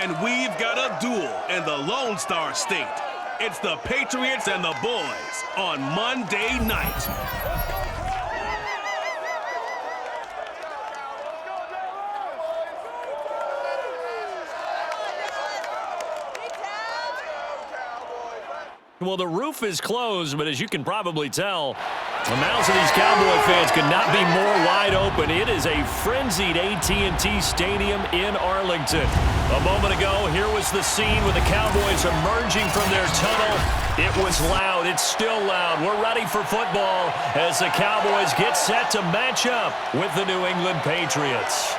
And we've got a duel in the Lone Star State. It's the Patriots and the Boys on Monday night. Well, the roof is closed, but as you can probably tell, the mouths of these Cowboy fans could not be more wide open. It is a frenzied AT&T Stadium in Arlington. A moment ago, here was the scene with the Cowboys emerging from their tunnel. It was loud. It's still loud. We're ready for football as the Cowboys get set to match up with the New England Patriots.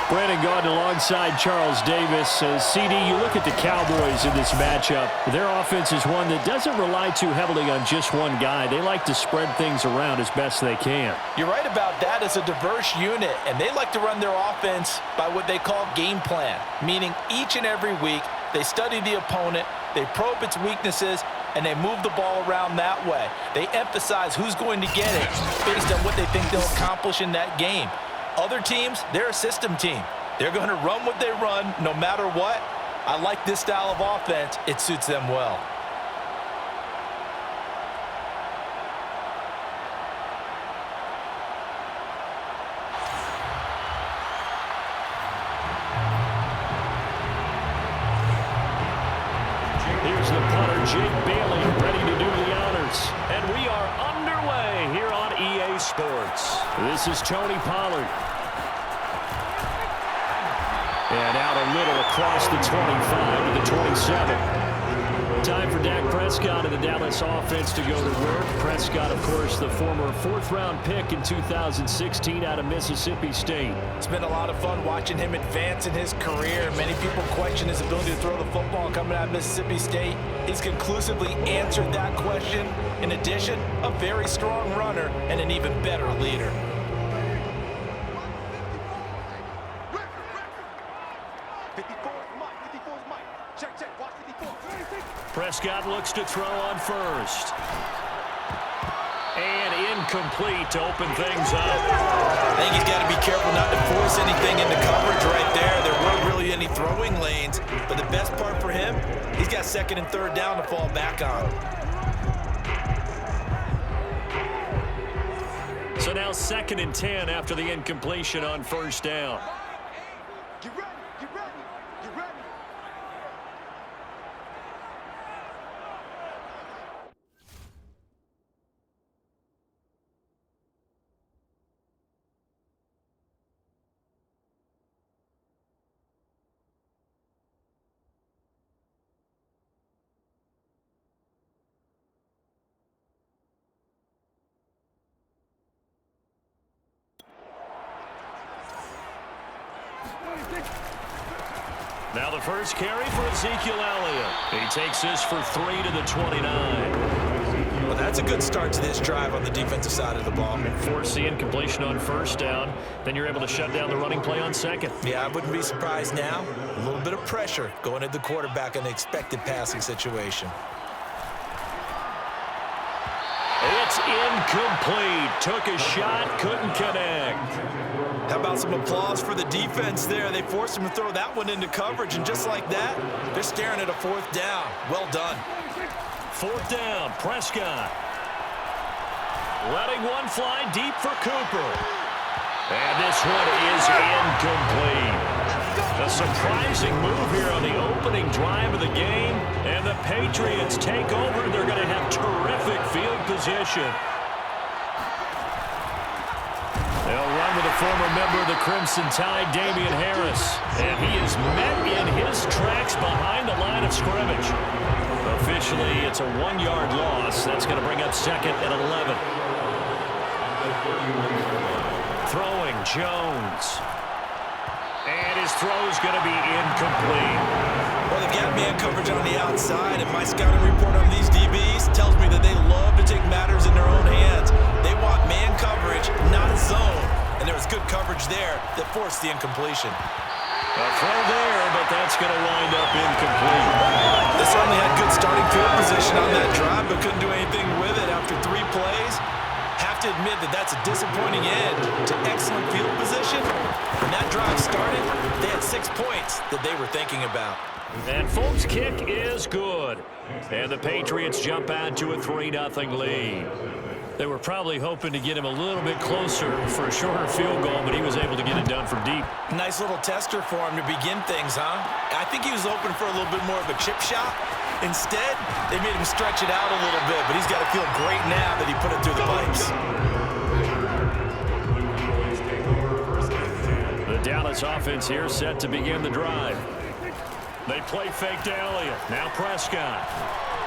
Brandon Gaudin alongside Charles Davis. CD, you look at the Cowboys in this matchup. Their offense is one that doesn't rely too heavily on just one guy. They like to spread things around as best they can. You're right about that. It's a diverse unit, and they like to run their offense by what they call game plan, meaning each and every week they study the opponent, they probe its weaknesses, and they move the ball around that way. They emphasize who's going to get it based on what they think they'll accomplish in that game. Other teams, they're a system team. They're going to run what they run no matter what. I like this style of offense. It suits them well. Here's the punter, Jake Bailey, ready to do the honors. And we are underway here on EA Sports. This is Tony Pollard. And out a little across the 25 to the 27. Time for Dak Prescott and the Dallas offense to go to work. Prescott, of course, the former fourth-round pick in 2016 out of Mississippi State. It's been a lot of fun watching him advance in his career. Many people question his ability to throw the football coming out of Mississippi State. He's conclusively answered that question. In addition, a very strong runner and an even better leader. Prescott looks to throw on first. And incomplete to open things up. I think he's got to be careful not to force anything into coverage right there. There weren't really any throwing lanes. But the best part for him, he's got second and third down to fall back on. So now 2nd and 10 after the incompletion on first down. Get ready, get ready, get ready. Now the first carry for Ezekiel Elliott. He takes this for 3 to the 29. Well, that's a good start to this drive on the defensive side of the ball. Force the incompletion on first down. Then you're able to shut down the running play on second. Yeah, I wouldn't be surprised now. A little bit of pressure going at the quarterback in the expected passing situation. It's incomplete. Took a shot, couldn't connect. How about some applause for the defense there? They forced him to throw that one into coverage, and just like that, they're staring at a 4th down. Well done. 4th down, Prescott. Letting one fly deep for Cooper. And this one is incomplete. A surprising move here on the opening drive of the game. And the Patriots take over. They're going to have terrific field position. They'll run with a former member of the Crimson Tide, Damian Harris. And he is met in his tracks behind the line of scrimmage. Officially, it's a 1-yard loss. That's going to bring up 2nd and 11. Throwing, Jones. And his throw's going to be incomplete. Well, they've got man coverage on the outside, and my scouting report on these DBs tells me that they love to take matters in their own hands. They want man coverage, not a zone. And there was good coverage there that forced the incompletion. A throw there, but that's going to wind up incomplete. They certainly had good starting field position on that drive, but couldn't do anything with it after 3 plays. Have to to admit that that's a disappointing end to excellent field position. When that drive started, they had 6 points that they were thinking about. And Folk's kick is good. And the Patriots jump out to a 3-0 lead. They were probably hoping to get him a little bit closer for a shorter field goal, but he was able to get it done from deep. Nice little tester for him to begin things, huh? I think he was hoping for a little bit more of a chip shot. Instead, they made him stretch it out a little bit, but he's got to feel great now that he put it through the pipes. The Dallas offense here set to begin the drive. They play fake to Elliott. Now Prescott.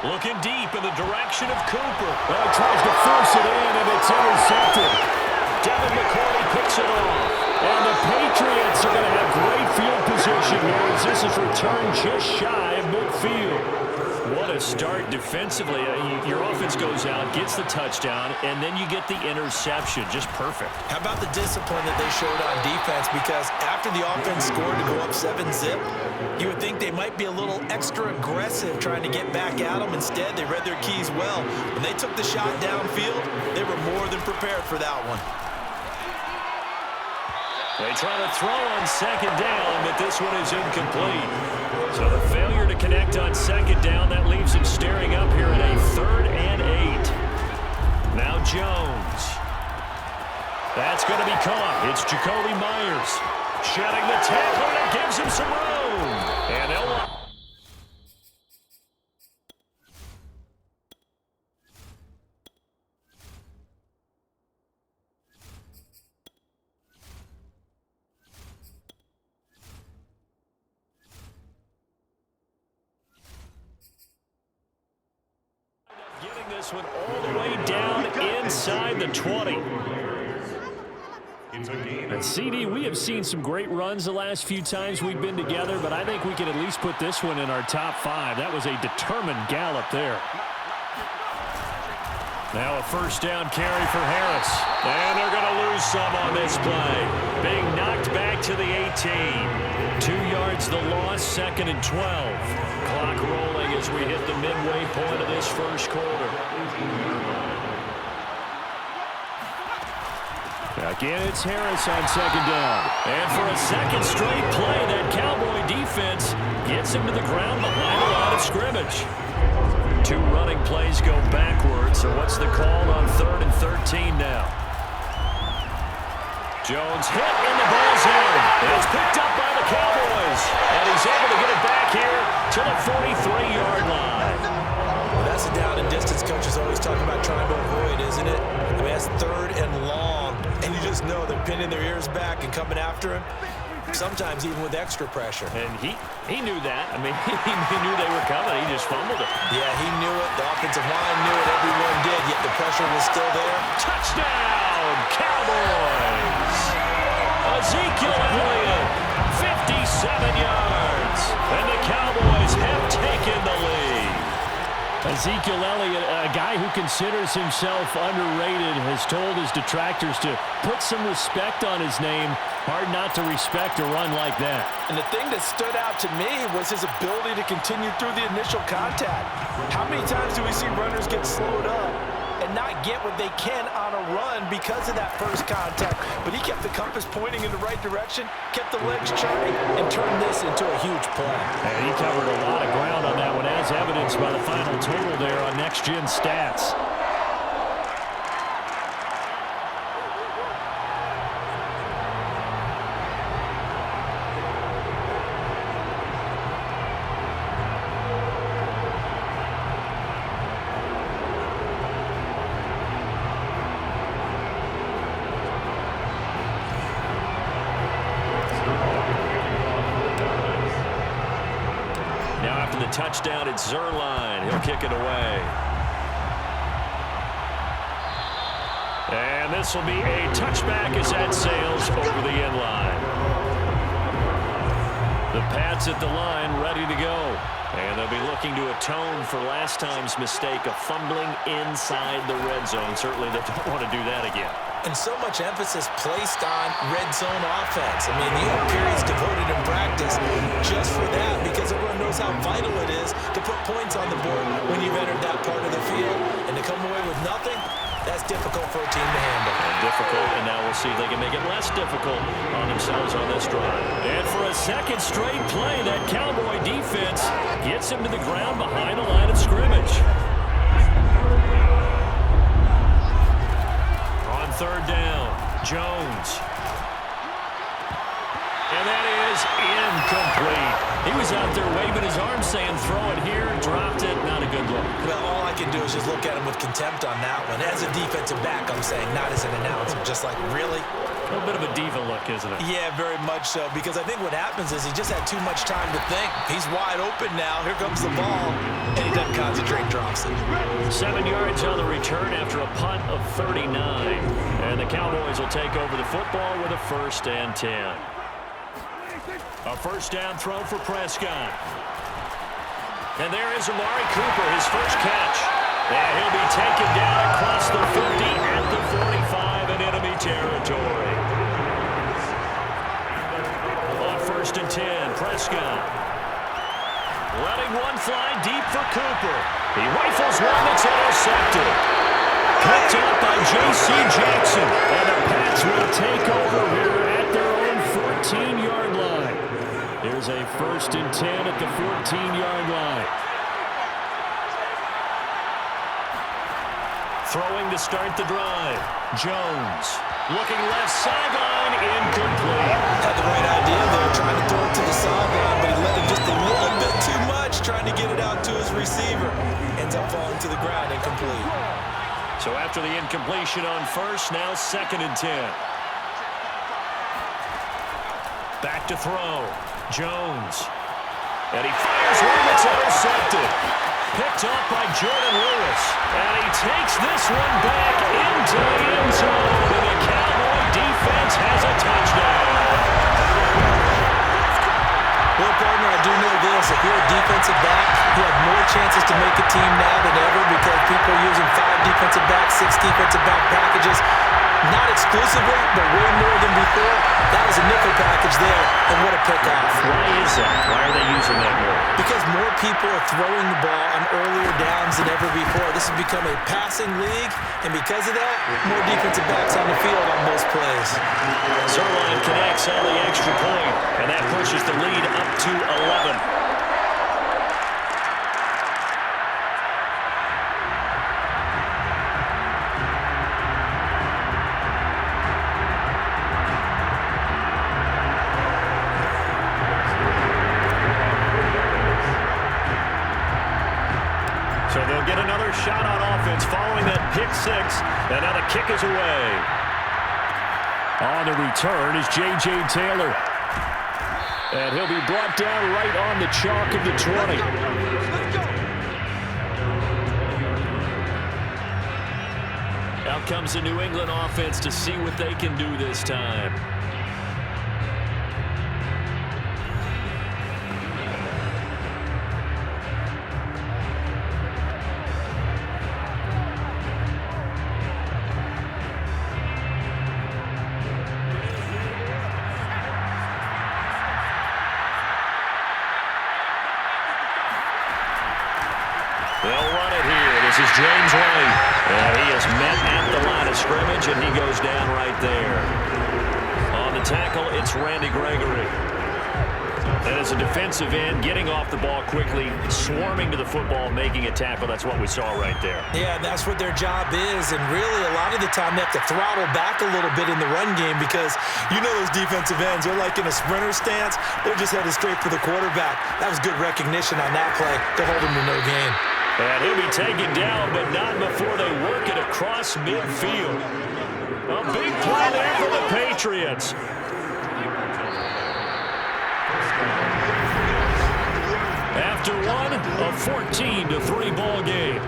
Looking deep in the direction of Cooper. Well, he tries to force it in, and it's intercepted. Devin McCourty picks it off. And the Patriots are going to have great field position here as this is returned just shy of midfield. What a start defensively. Your offense goes out, gets the touchdown, and then you get the interception. Just perfect. How about the discipline that they showed on defense? Because after the offense scored to go up 7-zip, you would think they might be a little extra aggressive trying to get back at them. Instead, they read their keys well. When they took the shot downfield, they were more than prepared for that one. They try to throw on second down, but this one is incomplete. So the failure to connect on second down, that leaves him staring up here at a 3rd and 8. Now Jones. That's going to be caught. It's Jacoby Myers. Shedding the tackle, and it gives him some room. And they'll... Getting this one all the way down inside the 20. And CD, we have seen some great runs the last few times we've been together, but I think we can at least put this one in our top 5. That was a determined gallop there. Now a first down carry for Harris. And they're going to lose some on this play. Being knocked back to the 18. 2 yards the loss, 2nd and 12. Clock rolling as we hit the midway point of this first quarter. Again, it's Harris on second down. And for a second straight play, that Cowboy defense gets him to the ground behind the line of scrimmage. 2 running plays go backwards, so what's the call on 3rd and 13 now? Jones hit and the ball's in. It's picked up by the Cowboys. And he's able to get it back here to the 43-yard line. Well, that's a down and distance coaches always talk about trying to avoid, isn't it? I mean, that's 3rd and long. And you just know they're pinning their ears back and coming after him. Sometimes even with extra pressure. And he knew that. I mean, he knew they were coming. He just fumbled it. Yeah, he knew it. The offensive line knew it. Everyone did, yet the pressure was still there. Touchdown, Cowboys! Ezekiel Elliott, 57 yards. And the Cowboys have taken the lead. Ezekiel Elliott, a guy who considers himself underrated, has told his detractors to put some respect on his name. Hard not to respect a run like that. And the thing that stood out to me was his ability to continue through the initial contact. How many times do we see runners get slowed up and not get what they can on a run because of that first contact? But he kept the compass pointing in the right direction, kept the legs churning, and turned this into a huge play. And he covered a lot of ground on that one, as evidenced by the final total there on Next Gen Stats. Touchdown, it's Zerline. He'll kick it away. And this will be a touchback as that sails over the end line. The Pats at the line ready to go. And they'll be looking to atone for last time's mistake of fumbling inside the red zone. Certainly they don't want to do that again. And so much emphasis placed on red zone offense. I mean, you have periods devoted in practice just for that because everyone knows how vital it is to put points on the board when you've entered that part of the field. And to come away with nothing, That's difficult for a team to handle. Difficult, and now we'll see if they can make it less difficult on themselves on this drive. And for a second straight play, that Cowboy defense gets him to the ground behind the line of scrimmage. On third down, Jones. And that is incomplete. He was out there waving his arms saying, throw it here, dropped it, not a good look. Well, all I can do is just look at him with contempt on that one. As a defensive back, I'm saying, not as an announcer. Just like, really? A little bit of a diva look, isn't it? Yeah, very much so, because I think what happens is he just had too much time to think. He's wide open now. Here comes the ball, and he doesn't concentrate, drops it. 7 yards on the return after a punt of 39. And the Cowboys will take over the football with a 1st and 10. A first down throw for Prescott. And there is Amari Cooper, his first catch. And he'll be taken down across the 50 at the 45 in enemy territory. On 1st and 10, Prescott. Letting one fly deep for Cooper. He rifles one that's intercepted. Picked up by J.C. Jackson. And the Pats will take over here at their own 14-yard line. Here's a 1st and 10 at the 14-yard line. Throwing to start the drive. Jones looking left sideline, incomplete. Had the right idea there, trying to throw it to the sideline, but he let it just a little bit too much, trying to get it out to his receiver. Ends up falling to the ground, incomplete. So after the incompletion on 1st, now 2nd and 10. Back to throw. Jones. And he fires one that's intercepted. Picked up by Jordan Lewis. And he takes this one back into the end zone. And the Cowboy defense has a touchdown. Well, partner, I do know this. If you're a defensive back, you have more chances to make a team now than ever because people are using 5 defensive backs, 6 defensive back packages. Not exclusively, but way more than before. That was a nickel package there, and what a pickoff. Why is that? Why are they using that more? Because more people are throwing the ball on earlier downs than ever before. This has become a passing league, and because of that, more defensive backs on the field on most plays. Zerline connects on the extra point, and that pushes the lead up to 11. So they'll get another shot on offense following that pick 6, and now the kick is away. On the return is J.J. Taylor. And he'll be brought down right on the chalk of the 20. Out comes the New England offense to see what they can do this time. They'll run it here. This is James White. And he is met at the line of scrimmage, and he goes down right there. On the tackle, it's Randy Gregory. And as a defensive end, getting off the ball quickly, swarming to the football, making a tackle. That's what we saw right there. Yeah, that's what their job is. And really, a lot of the time, they have to throttle back a little bit in the run game because you know those defensive ends, they're like in a sprinter stance. They're just headed straight for the quarterback. That was good recognition on that play to hold him to no gain. And he'll be taken down, but not before they work it across midfield. A big play there for the Patriots. After one, a 14-3 ball game.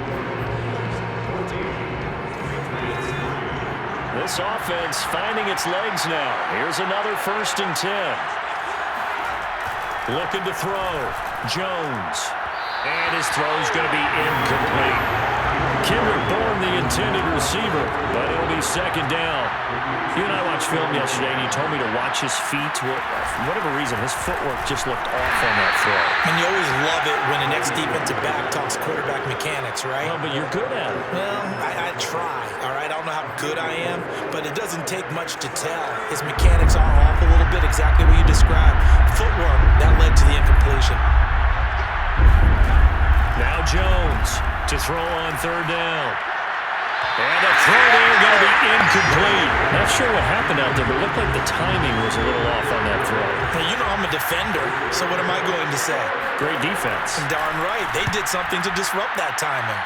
This offense finding its legs now. Here's another 1st and 10. Looking to throw. Jones. And his throw's going to be incomplete. Kendrick Bourne, the intended receiver, but it'll be second down. You and I watched film yesterday, and you told me to watch his feet. Well, for whatever reason, his footwork just looked off on that throw. And you always love it when the next defensive back talks quarterback mechanics, right? Well, but you're good at it. Well, I try, all right? I don't know how good I am, but it doesn't take much to tell. His mechanics are off a little bit, exactly what you described. Footwork, that led to the incompletion. Now Jones to throw on third down. And the throw there going to be incomplete. Not sure what happened out there, but it looked like the timing was a little off on that throw. Hey, you know I'm a defender, so what am I going to say? Great defense. Darn right. They did something to disrupt that timing.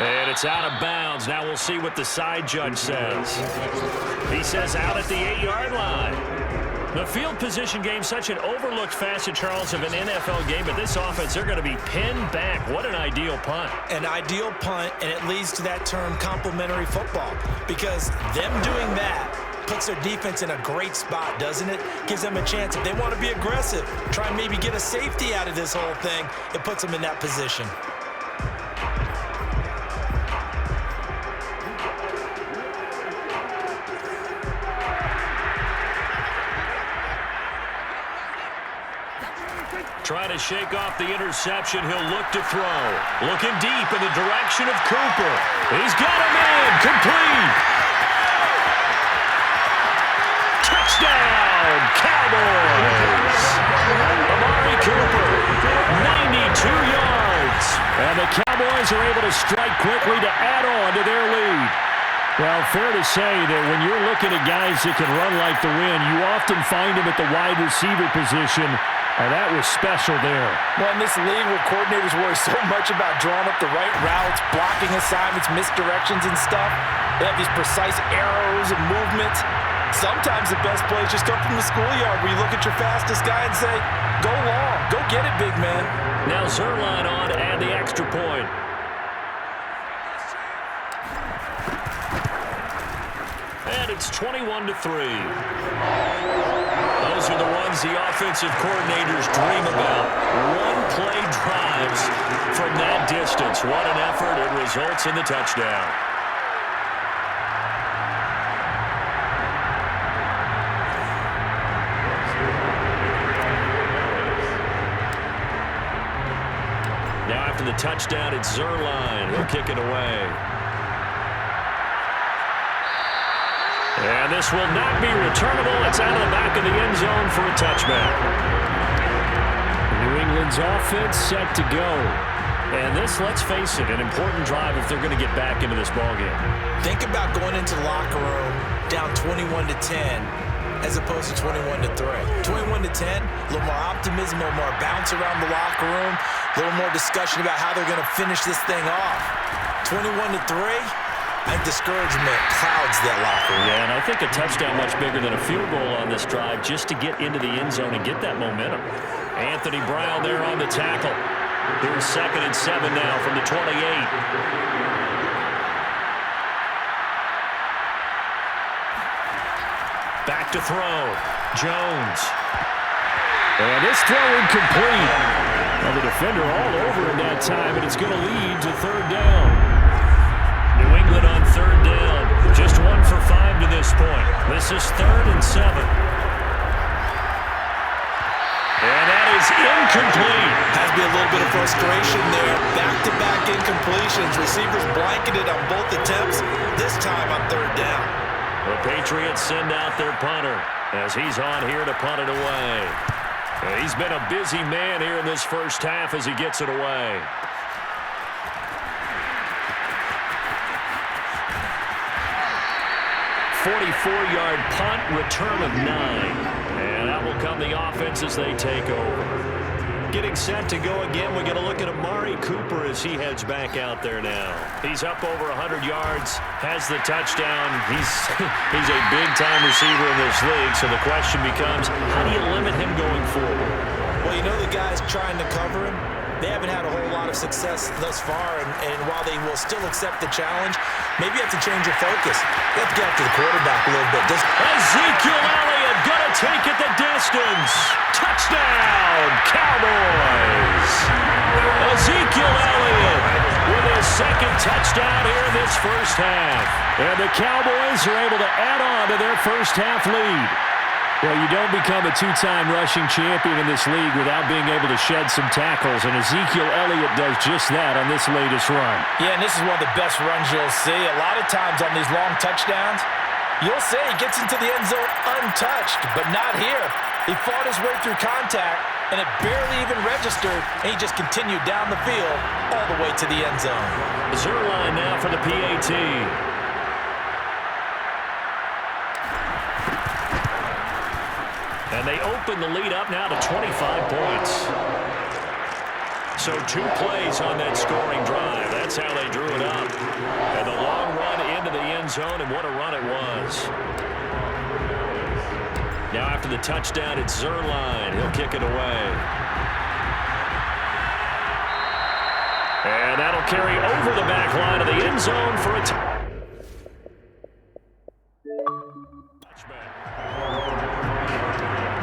And it's out of bounds. Now we'll see what the side judge says. He says out at the 8-yard line. The field position game, such an overlooked facet, Charles, of an NFL game, but this offense, they're going to be pinned back. What an ideal punt. An ideal punt, and it leads to that term complementary football, because them doing that puts their defense in a great spot, doesn't it? Gives them a chance. If they want to be aggressive, try and maybe get a safety out of this whole thing, it puts them in that position. Trying to shake off the interception. He'll look to throw. Looking deep in the direction of Cooper. He's got a man. Complete. Touchdown, Cowboys. Amari Cooper, 92 yards. And the Cowboys are able to strike quickly to add on to their lead. Well, fair to say that when you're looking at guys that can run like the wind, you often find them at the wide receiver position. And that was special there. Well, in this league where coordinators worry so much about drawing up the right routes, blocking assignments, misdirections and stuff, they have these precise arrows and movements. Sometimes the best plays just come from the schoolyard where you look at your fastest guy and say, go long, go get it, big man. Now Zerline on to add the extra point. And it's 21-3. Those are the ones the offensive coordinators dream about. One-play drives from that distance. What an effort. It results in the touchdown. Now after the touchdown, it's Zerline. He'll kick it away. And this will not be returnable. It's out of the back of the end zone for a touchback. New England's offense set to go. And this, let's face it, an important drive if they're going to get back into this ballgame. Think about going into the locker room down 21-10 as opposed to 21-3. 21-10, a little more optimism, a little more bounce around the locker room, a little more discussion about how they're going to finish this thing off. 21-3. I think discouragement clouds that locker room. Yeah, and I think a touchdown much bigger than a field goal on this drive just to get into the end zone and get that momentum. Anthony Brown there on the tackle. Here's 2nd and 7 now from the 28. Back to throw. Jones. And this throw incomplete. Well, the defender all over him that time, and it's going to lead to 3rd down. New England on 3rd down. Just 1 for 5 to this point. This is 3rd and 7. And that is incomplete. Has to be a little bit of frustration there. Back-to-back incompletions. Receivers blanketed on both attempts. This time on 3rd down. The Patriots send out their punter as he's on here to punt it away. He's been a busy man here in this first half as he gets it away. 44-yard punt, return of 9. And out will come the offense as they take over. Getting set to go again. We're going to look at Amari Cooper as he heads back out there now. He's up over 100 yards, has the touchdown. He's a big-time receiver in this league, so the question becomes, how do you limit him going forward? Well, you know the guys trying to cover him, they haven't had a whole lot of success thus far, and while they will still accept the challenge, maybe you have to change your focus. You have to get after the quarterback a little bit. Ezekiel Elliott going to take it the distance. Touchdown, Cowboys. second touchdown here in this first half. And the Cowboys are able to add on to their first half lead. Well, you don't become a two-time rushing champion in this league without being able to shed some tackles, and Ezekiel Elliott does just that on this latest run. Yeah, and this is one of the best runs you'll see. A lot of times on these long touchdowns, you'll say he gets into the end zone untouched, but not here. He fought his way through contact, and it barely even registered, and he just continued down the field all the way to the end zone. Zerline now for the PAT. And they open the lead up now to 25 points. So 2 plays on that scoring drive. That's how they drew it up. And the long run into the end zone, and what a run it was. Now after the touchdown, it's Zerline. He'll kick it away. And that'll carry over the back line of the end zone for a touchback.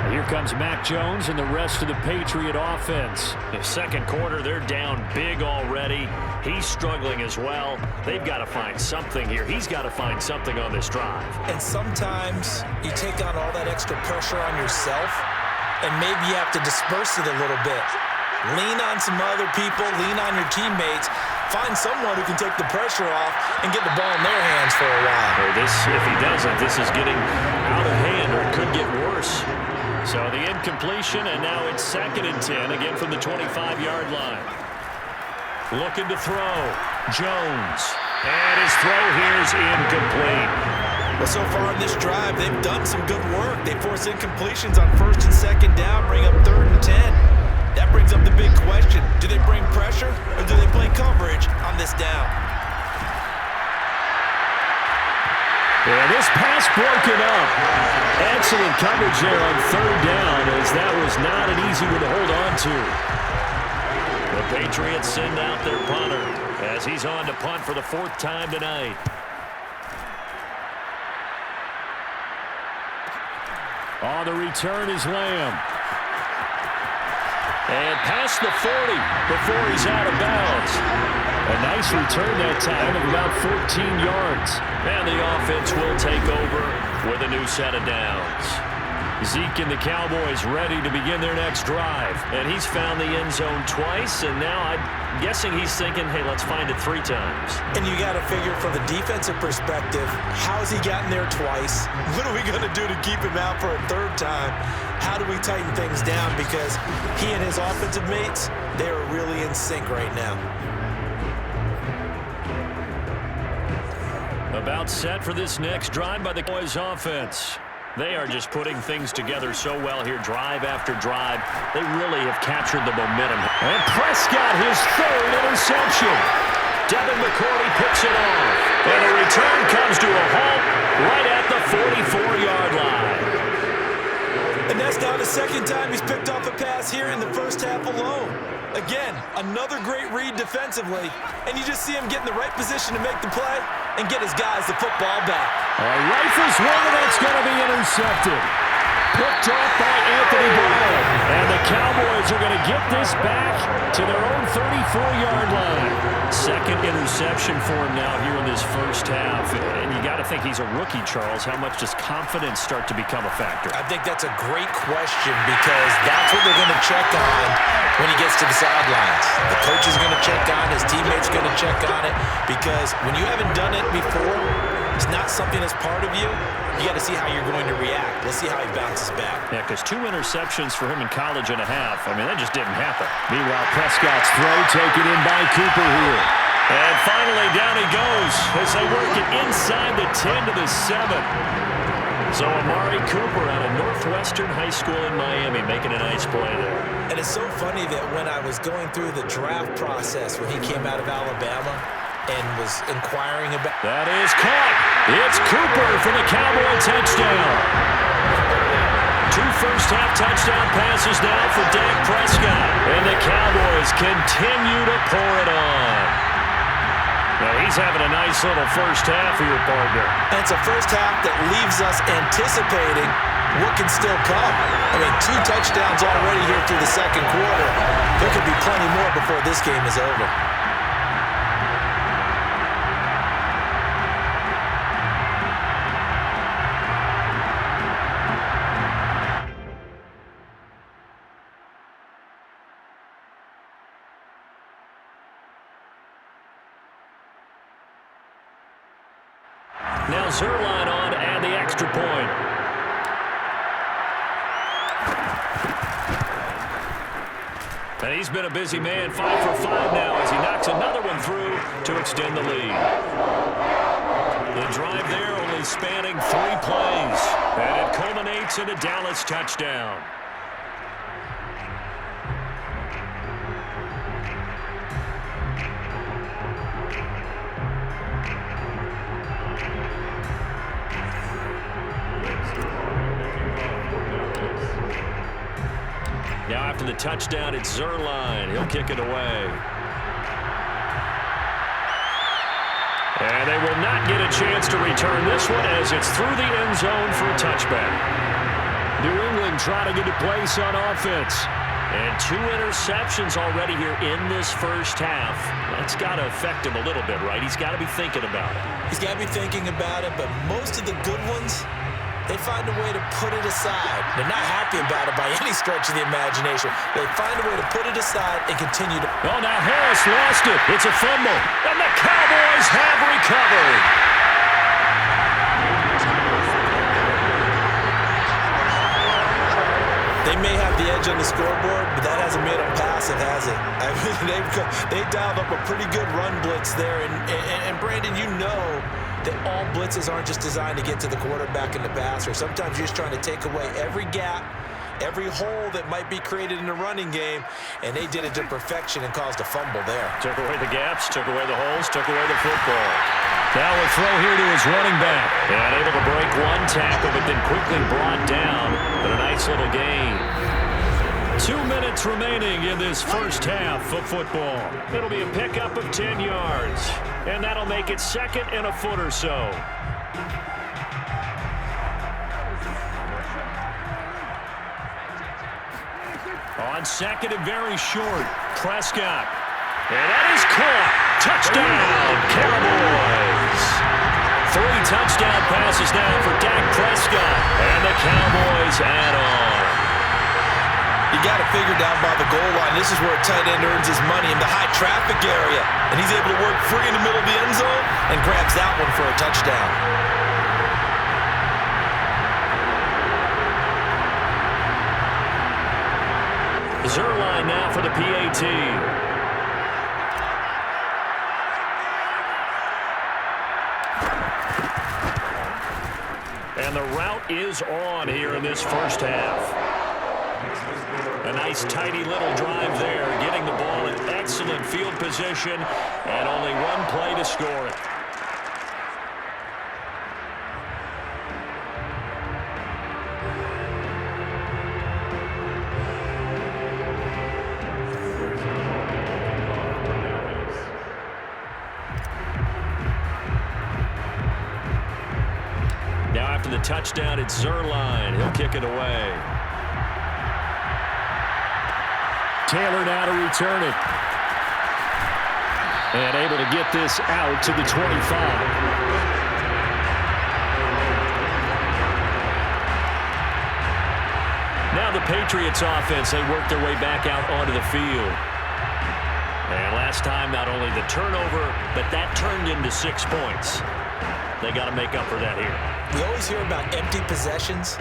Here comes Mac Jones and the rest of the Patriot offense. The second quarter, they're down big already. He's struggling as well. They've got to find something here. He's got to find something on this drive. And sometimes you take on all that extra pressure on yourself, and maybe you have to disperse it a little bit. Lean on some other people, lean on your teammates. Find someone who can take the pressure off and get the ball in their hands for a while. If he doesn't, this is getting out of hand, or it could get worse. So the incompletion, and now it's 2nd and 10, again from the 25-yard line. Looking to throw. Jones. And his throw here is incomplete. Well, so far in this drive, they've done some good work. They force incompletions on 1st and 2nd down, bring up 3rd and 10. That brings up the big question. Do they bring pressure, or do they play coverage on this down? And this pass broken up. Excellent coverage there on 3rd down, as that was not an easy one to hold on to. The Patriots send out their punter as he's on to punt for the 4th time tonight. On the return is Lamb. And past the 40 before he's out of bounds. A nice return that time of about 14 yards. And the offense will take over with a new set of downs. Zeke and the Cowboys ready to begin their next drive. And he's found the end zone twice, and now I'm guessing he's thinking, hey, let's find it 3 times. And you got to figure from the defensive perspective, how's he gotten there twice? What are we going to do to keep him out for a 3rd time? How do we tighten things down? Because he and his offensive mates, they are really in sync right now. About set for this next drive by the Cowboys offense. They are just putting things together so well here, drive after drive. They really have captured the momentum. And Prescott, his 3rd interception. Devin McCourty picks it off. And the return comes to a halt right at the 44-yard line. And that's now the 2nd time he's picked off a pass here in the first half alone. Again, another great read defensively, and you just see him get in the right position to make the play and get his guys the football back. Rifles one, and that's going to be intercepted. Picked off by Anthony Brown. And the Cowboys are going to get this back to their own 34-yard line. 2nd interception for him now here in this first half. And you got to think he's a rookie, Charles. How much does confidence start to become a factor? I think that's a great question, because that's what they're going to check on when he gets to the sidelines. The coach is going to check on, his teammates going to check on it, because when you haven't done it before, it's not something that's part of you. You got to see how you're going to react. Let's see how he bounces back. Yeah, because 2 interceptions for him in college and a half. I mean, that just didn't happen. Meanwhile, Prescott's throw taken in by Cooper here. And finally, down he goes as they work it inside the 10 to the 7. So Amari Cooper out of Northwestern High School in Miami making a nice play there. And it's so funny that when I was going through the draft process when he came out of Alabama and was inquiring about... That is caught. It's Cooper for the Cowboy touchdown. 2 first-half touchdown passes now for Dak Prescott. And the Cowboys continue to pour it on. Now, he's having a nice little first half here, partner. And it's a first half that leaves us anticipating what can still come. I mean, 2 touchdowns already here through the 2nd quarter. There could be plenty more before this game is over. Zerline on and the extra point. And he's been a busy man, 5 for 5 now as he knocks another one through to extend the lead. The drive there only spanning 3 plays, and it culminates in a Dallas touchdown. Now after the touchdown, it's Zerline. He'll kick it away. And they will not get a chance to return this one as it's through the end zone for a touchback. New England trying to get a place on offense. And 2 interceptions already here in this first half. That's got to affect him a little bit, right? He's got to be thinking about it. He's got to be thinking about it, but most of the good ones, they find a way to put it aside. They're not happy about it by any stretch of the imagination. They find a way to put it aside and continue to... Oh, now Harris lost it. It's a fumble. And the Cowboys have recovered. They may have the edge on the scoreboard, but that hasn't made them passive, has it? I mean, they dialed up a pretty good run blitz there. And Brandon, you know that all blitzes aren't just designed to get to the quarterback and the passer. Sometimes you're just trying to take away every gap, every hole that might be created in the running game, and they did it to perfection and caused a fumble there. Took away the gaps, took away the holes, took away the football. Now a throw here to his running back. And able to break 1 tackle, but then quickly brought down. But a nice little gain. 2 minutes remaining in this first half of football. It'll be a pickup of 10 yards. And that'll make it 2nd and a foot or so. On 2nd and very short, Prescott. And that is caught. Touchdown, Cowboys. 3 touchdown passes now for Dak Prescott. And the Cowboys add on. You got to figure down by the goal line. This is where a tight end earns his money in the high traffic area. And he's able to work free in the middle of the end zone and grabs that one for a touchdown. Zerline now for the PAT. And the route is on here in this first half. A nice, tidy little drive there, getting the ball in excellent field position, and only 1 play to score it. Now after the touchdown, it's Zerline. He'll kick it away. Taylor now to return it. And able to get this out to the 25. Now the Patriots offense, they work their way back out onto the field. And last time, not only the turnover, but that turned into 6 points. They got to make up for that here. We always hear about empty possessions,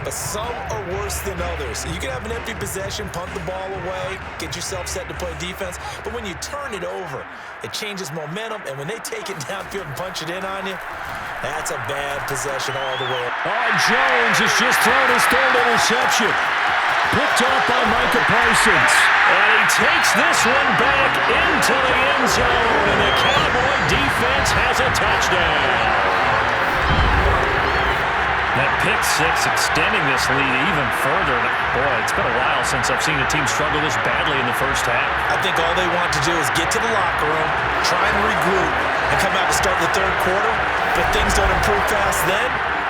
but some are worse than others. You can have an empty possession, punt the ball away, get yourself set to play defense, but when you turn it over, it changes momentum, and when they take it downfield and punch it in on you, that's a bad possession all the way. Oh, Jones has just thrown his 3rd interception. Picked off by Micah Parsons. And he takes this one back into the end zone, and the Cowboy defense has a touchdown. That pick 6 extending this lead even further. Boy, it's been a while since I've seen a team struggle this badly in the first half. I think all they want to do is get to the locker room, try and regroup, and come out to start the 3rd quarter. But if things don't improve fast then,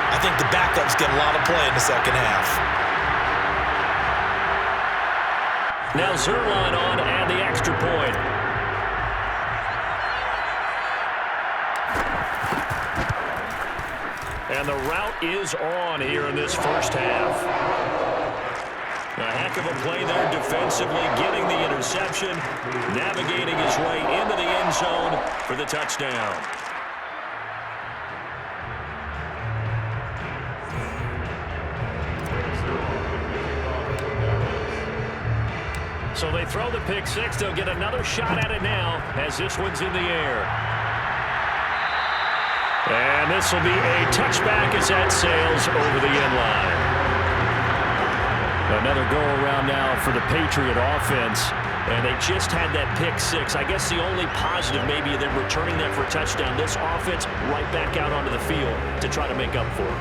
I think the backups get a lot of play in the 2nd half. Now Zerline on and the extra point. And the route is on here in this first half. A heck of a play there defensively, getting the interception, navigating his way into the end zone for the touchdown. So they throw the pick six. They'll get another shot at it now as this one's in the air. And this will be a touchback as that sails over the end line. Another go-around now for the Patriot offense. And they just had that pick six. I guess the only positive maybe of them returning that for a touchdown. This offense right back out onto the field to try to make up for it.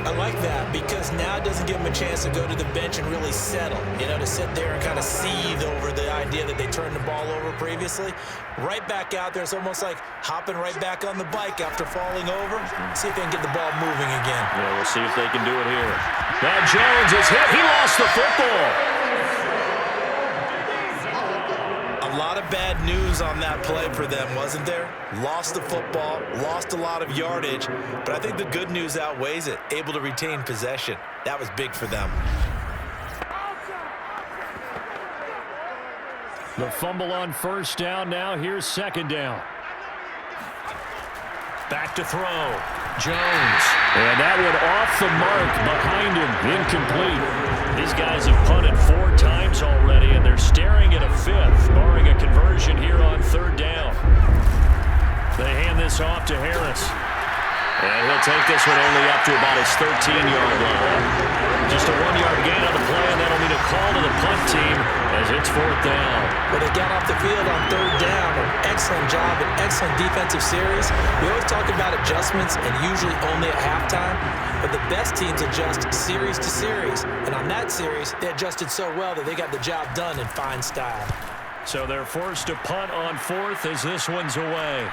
I like that because now it doesn't give them a chance to go to the bench and really settle, to sit there and kind of seethe over the idea that they turned the ball over previously. Right back out there. It's almost like hopping right back on the bike after falling over. See if they can get the ball moving again. Yeah, we'll see if they can do it here. Now Jones is hit. He lost the football. A lot of bad news on that play for them, wasn't there? Lost the football, lost a lot of yardage, but I think the good news outweighs it. Able to retain possession. That was big for them. The fumble on first down now. Here's second down. Back to throw. Jones. And that one off the mark behind him. Incomplete. These guys have punted 4 times already, and they're staring at a 5th, barring a conversion here on third down. They hand this off to Harris. And he'll take this one only up to about his 13-yard line. Just a 1-yard gain on the play, and that'll mean a call to the punt team as it's fourth down. Well, they got off the field on third down. An excellent job, an excellent defensive series. We always talk about adjustments and usually only at halftime, but the best teams adjust series to series. And on that series, they adjusted so well that they got the job done in fine style. So they're forced to punt on fourth as this one's away.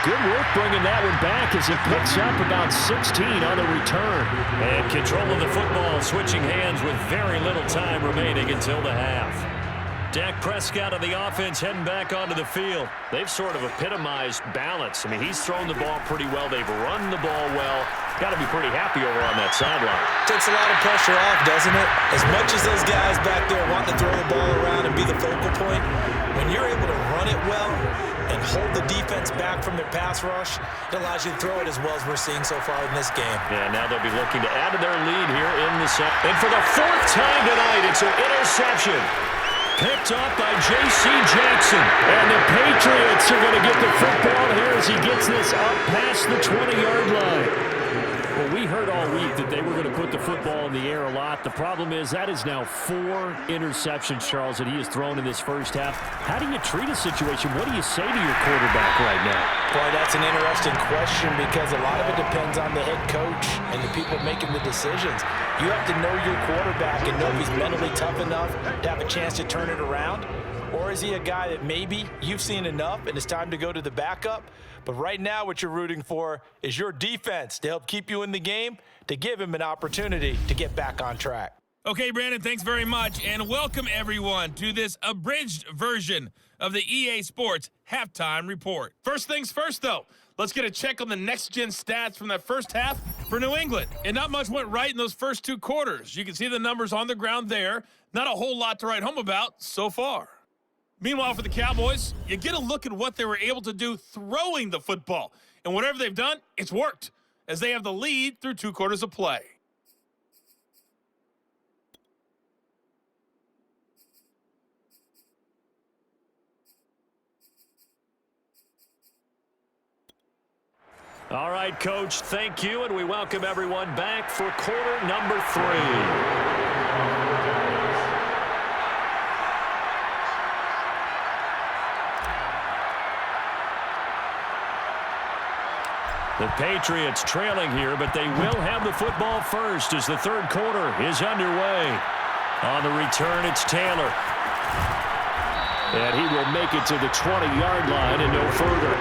Good work bringing that one back as it picks up about 16 on the return. And control of the football, switching hands with very little time remaining until the half. Dak Prescott of the offense heading back onto the field. They've sort of epitomized balance. I mean, he's thrown the ball pretty well. They've run the ball well. Got to be pretty happy over on that sideline. Takes a lot of pressure off, doesn't it? As much as those guys back there want to throw the ball around and be the focal point, when you're able to run it well and hold the defense back from their pass rush, it allows you to throw it as well as we're seeing so far in this game. Yeah, now they'll be looking to add to their lead here in the second. And for the 4th time tonight, it's an interception. Picked up by J.C. Jackson. And the Patriots are going to get the football here as he gets this up past the 20-yard line. Well, we heard all week that they were going to put the football in the air a lot. The problem is that is now 4 interceptions, Charles, that he has thrown in this first half. How do you treat a situation? What do you say to your quarterback right now? Boy, that's an interesting question because a lot of it depends on the head coach and the people making the decisions. You have to know your quarterback and know if he's mentally tough enough to have a chance to turn it around. Or is he a guy that maybe you've seen enough and it's time to go to the backup? But right now what you're rooting for is your defense to help keep you in the game, to give him an opportunity to get back on track. Okay, Brandon, thanks very much, and welcome everyone to this abridged version of the EA Sports Halftime Report. First things first, though, let's get a check on the next-gen stats from that first half for New England. And not much went right in those first 2 quarters. You can see the numbers on the ground there. Not a whole lot to write home about so far. Meanwhile, for the Cowboys, you get a look at what they were able to do throwing the football. And whatever they've done, it's worked, as they have the lead through 2 quarters of play. All right, Coach, thank you, and we welcome everyone back for quarter number 3. The Patriots trailing here, but they will have the football first as the third quarter is underway. On the return, it's Taylor. And he will make it to the 20-yard line and no further.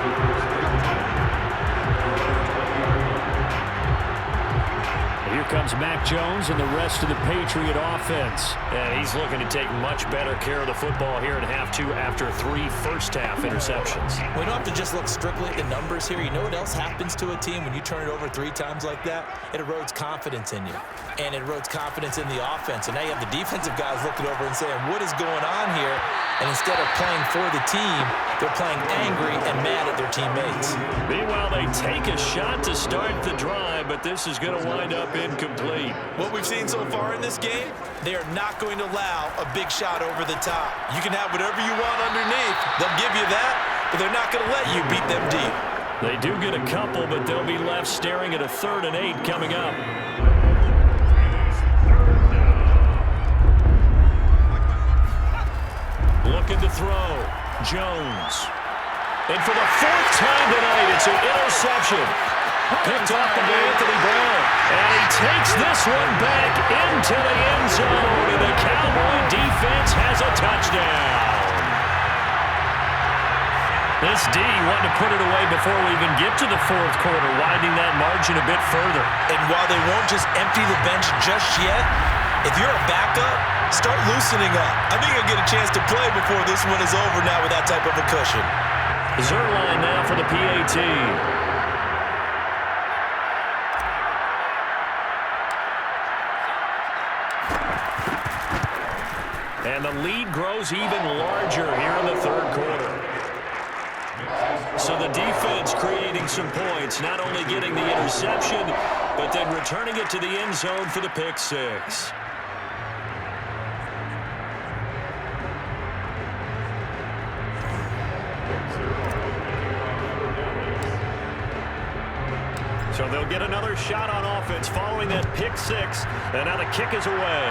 Here comes Mac Jones and the rest of the Patriot offense. And he's looking to take much better care of the football here in half 2 after 3 first-half interceptions. We don't have to just look strictly at the numbers here. You know what else happens to a team when you turn it over 3 times like that? It erodes confidence in you. And it erodes confidence in the offense. And now you have the defensive guys looking over and saying, what is going on here? And instead of playing for the team, They're playing angry and mad at their teammates. Meanwhile, they take a shot to start the drive, but this is going to wind up incomplete. What we've seen so far in this game, they are not going to allow a big shot over the top. You can have whatever you want underneath. They'll give you that, but they're not going to let you beat them deep. They do get a couple, but they'll be left staring at a 3rd and 8 coming up. Looking to throw. Jones. And for the 4th time tonight, it's an interception. Picked off by Anthony Brown. And he takes this one back into the end zone. And the Cowboy defense has a touchdown. This D wanting to put it away before we even get to the 4th quarter, widening that margin a bit further. And while they won't just empty the bench just yet, if you're a backup, start loosening up. I think you'll get a chance to play before this one is over now with that type of a cushion. Zerline now for the PAT. And the lead grows even larger here in the 3rd quarter. So the defense creating some points, not only getting the interception, but then returning it to the end zone for the pick 6. So they'll get another shot on offense following that pick 6, and now the kick is away.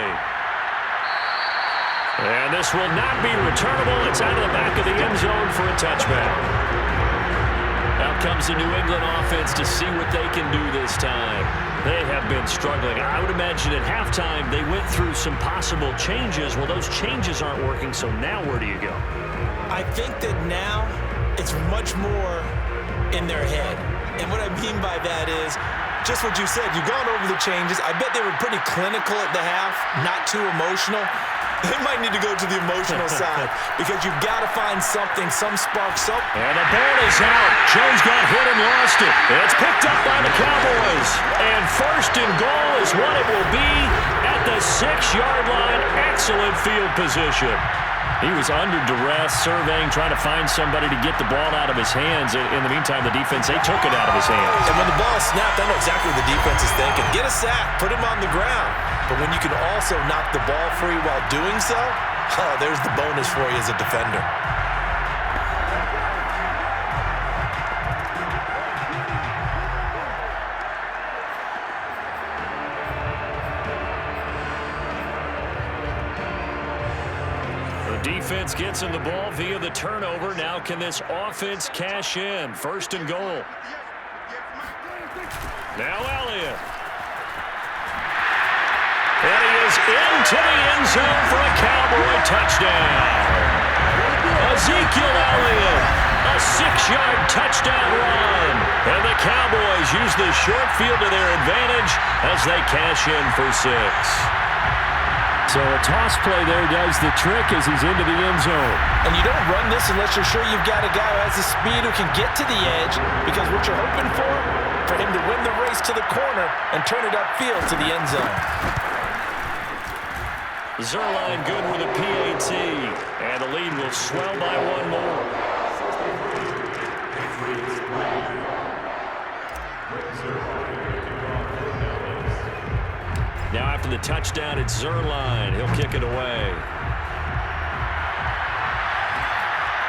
And this will not be returnable. It's out of the back of the end zone for a touchback. Out comes the New England offense to see what they can do this time. They have been struggling. I would imagine at halftime they went through some possible changes. Well, those changes aren't working, so now where do you go? I think that now it's much more in their head. And what I mean by that is just what you said. You've gone over the changes. I bet they were pretty clinical at the half, not too emotional. They might need to go to the emotional side because you've got to find something, some spark, some. And the ball is out. Jones got hit and lost it. It's picked up by the Cowboys. And 1st and goal is what it will be at the 6-yard line. Excellent field position. He was under duress, surveying, trying to find somebody to get the ball out of his hands. In the meantime, the defense, they took it out of his hands. And when the ball snapped, I know exactly what the defense is thinking. Get a sack, put him on the ground. But when you can also knock the ball free while doing so, oh, there's the bonus for you as a defender. Defense gets him the ball via the turnover. Now can this offense cash in? 1st and goal. Now Elliott. And he is into the end zone for a Cowboy touchdown. Ezekiel Elliott, a 6-yard touchdown run. And the Cowboys use the short field to their advantage as they cash in for 6. So a toss play there does the trick as he's into the end zone. And you don't run this unless you're sure you've got a guy who has the speed who can get to the edge, because what you're hoping for him to win the race to the corner and turn it upfield to the end zone. Zerline good with a PAT, and the lead will swell by 1 more. Now after the touchdown, it's Zerline. He'll kick it away.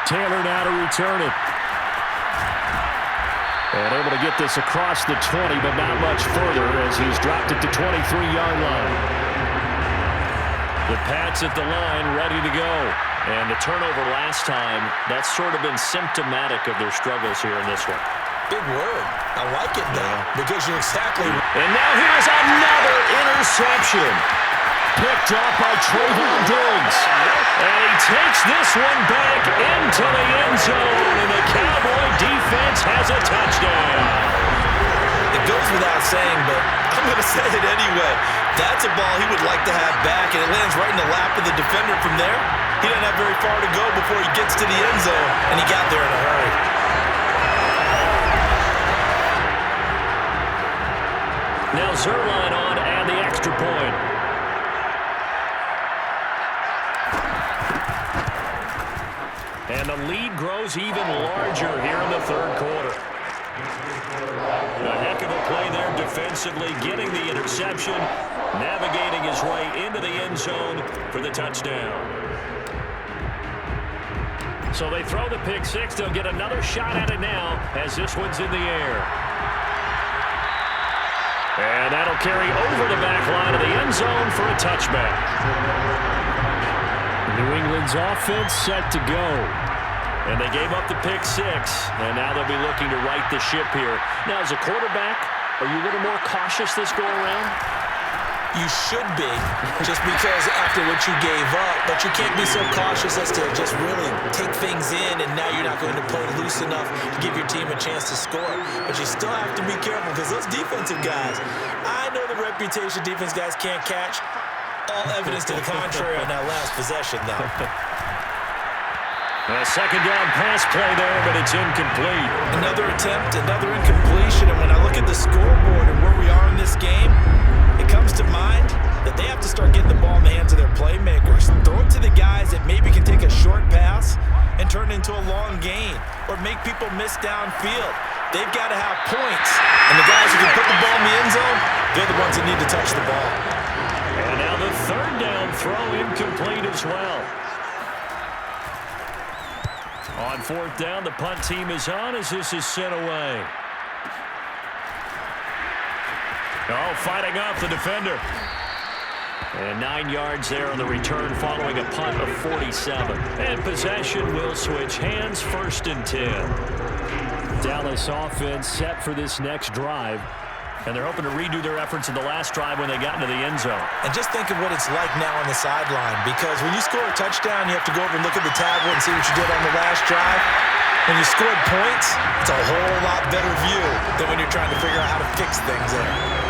Taylor now to return it. And able to get this across the 20, but not much further as he's dropped it to 23-yard line. The Pats at the line, ready to go. And the turnover last time, that's sort of been symptomatic of their struggles here in this one. Big word. I like it now because you're exactly. And now here's another interception. Picked up by Trayvon Diggs. And he takes this one back into the end zone. And the Cowboy defense has a touchdown. It goes without saying, but I'm going to say it anyway. That's a ball he would like to have back, and it lands right in the lap of the defender from there. He doesn't have very far to go before he gets to the end zone, and he got there in a hurry. Now Zerline on and the extra point. And And the lead grows even larger here in the third quarter. A heck of a play there defensively, getting the interception, navigating his way into the end zone for the touchdown. So they throw the pick six. They'll get another shot at it now as this one's in the air. And that'll carry over the back line of the end zone for a touchback. New England's offense set to go. And they gave up the pick six, and now they'll be looking to right the ship here. Now, as a quarterback, are you a little more cautious this go-around? You should be, just because after what you gave up, but you can't be so cautious as to just really take things in, and now you're not going to play loose enough to give your team a chance to score. But you still have to be careful, because those defensive guys, I know the reputation defense guys can't catch. All evidence to the contrary on that last possession, though. A second down pass play there, but it's incomplete. Another attempt, another incompletion, and when I look at the scoreboard and where we are in this game, it comes to mind that they have to start getting the ball in the hands of their playmakers. Throw it to the guys that maybe can take a short pass and turn it into a long gain or make people miss downfield. They've got to have points, and the guys who can put the ball in the end zone, they're the ones that need to touch the ball. And now the third down throw incomplete as well. On fourth down, the punt team is on as this is sent away. Oh, fighting off the defender. And 9 yards there on the return following a punt of 47. And possession will switch hands, 1st and 10. Dallas offense set for this next drive. And they're hoping to redo their efforts in the last drive when they got into the end zone. And just think of what it's like now on the sideline, because when you score a touchdown, you have to go over and look at the tablet and see what you did on the last drive. When you scored points, it's a whole lot better view than when you're trying to figure out how to fix things there.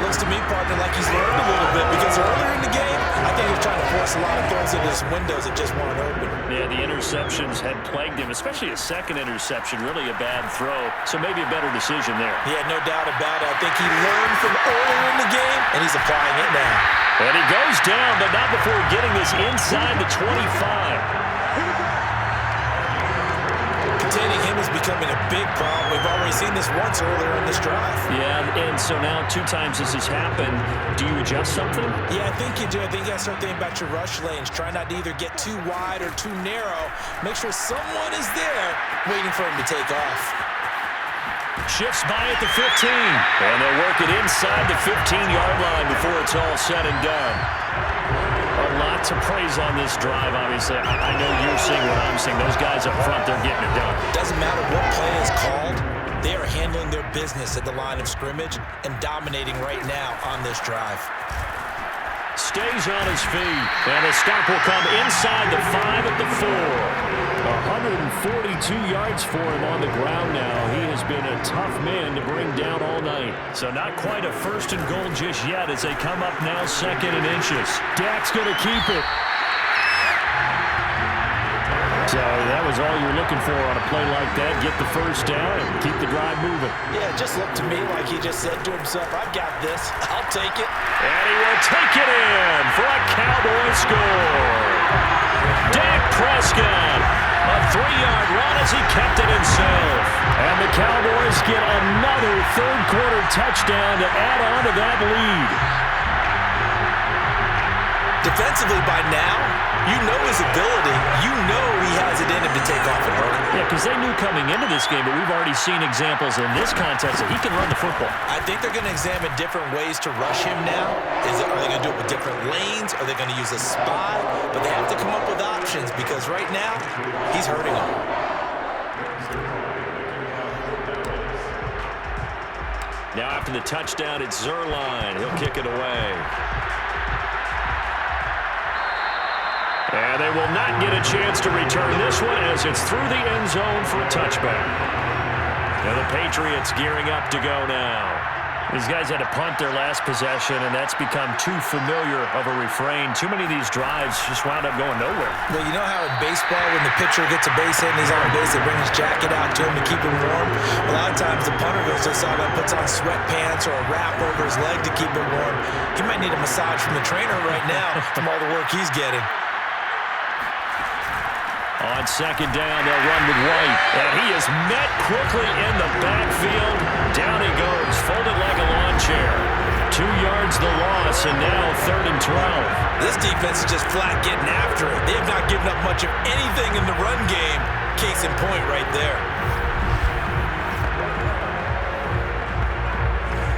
Looks to me, partner, like he's learned a little bit, because earlier in the game, I think he was trying to force a lot of throws into his windows that just weren't open. Yeah, the interceptions had plagued him, especially a second interception, really a bad throw. So maybe a better decision there. Yeah, no doubt about it. I think he learned from earlier in the game, and he's applying it now. And he goes down, but not before getting this inside the 25. Containing him is becoming a big problem. We've already seen this once earlier in this drive. Yeah, and so now 2 times this has happened. Do you adjust something? Yeah, I think you do. I think you got to start thinking about your rush lanes. Try not to either get too wide or too narrow. Make sure someone is there waiting for him to take off. Shifts by at the 15. And they'll work it inside the 15-yard line before it's all said and done. A lot to praise on this drive, obviously. I know you're seeing what I'm seeing. Those guys up front, they're getting it done. Doesn't matter what play is called. They are handling their business at the line of scrimmage and dominating right now on this drive. Stays on his feet. And the stop will come inside the 5 at the 4. 142 yards for him on the ground now. He has been a tough man to bring down all night. So not quite a 1st and goal just yet as they come up now 2nd and inches. Dak's going to keep it. So that was all you're looking for on a play like that. Get the 1st down and keep the drive moving. Yeah, it just looked to me like he just said to himself, I've got this. I'll take it. And he will take it in for a Cowboy score. Dak Prescott, a 3-yard run as he kept it himself. And the Cowboys get another third-quarter touchdown to add on to that lead. Defensively by now, you know his ability. You know he has it in him to take off and run. Yeah, because they knew coming into this game, but we've already seen examples in this contest that he can run the football. I think they're going to examine different ways to rush him now. Are they going to do it with different lanes? Are they going to use a spy? But they have to come up with options because right now, he's hurting them. Now after the touchdown, it's Zerline. He'll kick it away. And they will not get a chance to return this one as it's through the end zone for a touchback. Now the Patriots gearing up to go now. These guys had to punt their last possession, and that's become too familiar of a refrain. Too many of these drives just wound up going nowhere. Well, you know how in baseball, when the pitcher gets a base hit and he's on base, they bring his jacket out to him to keep him warm. A lot of times the punter goes to the sideline, puts on sweatpants or a wrap over his leg to keep him warm. He might need a massage from the trainer right now from all the work he's getting. On second down, they'll run with White. And he is met quickly in the backfield. Down he goes, folded like a lawn chair. 2 yards the loss, and now 3rd and 12. This defense is just flat getting after it. They have not given up much of anything in the run game. Case in point right there.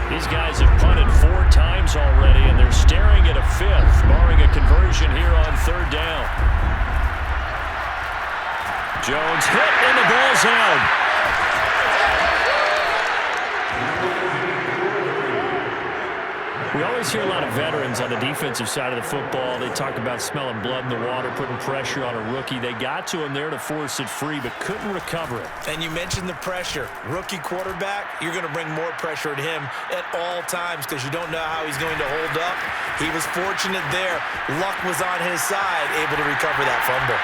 These guys have punted 4 times already, and they're staring at a 5th, barring a conversion here on 3rd down. Jones hit, and the ball's out. We always hear a lot of veterans on the defensive side of the football. They talk about smelling blood in the water, putting pressure on a rookie. They got to him there to force it free, but couldn't recover it. And you mentioned the pressure. Rookie quarterback, you're going to bring more pressure at him at all times because you don't know how he's going to hold up. He was fortunate there. Luck was on his side, able to recover that fumble.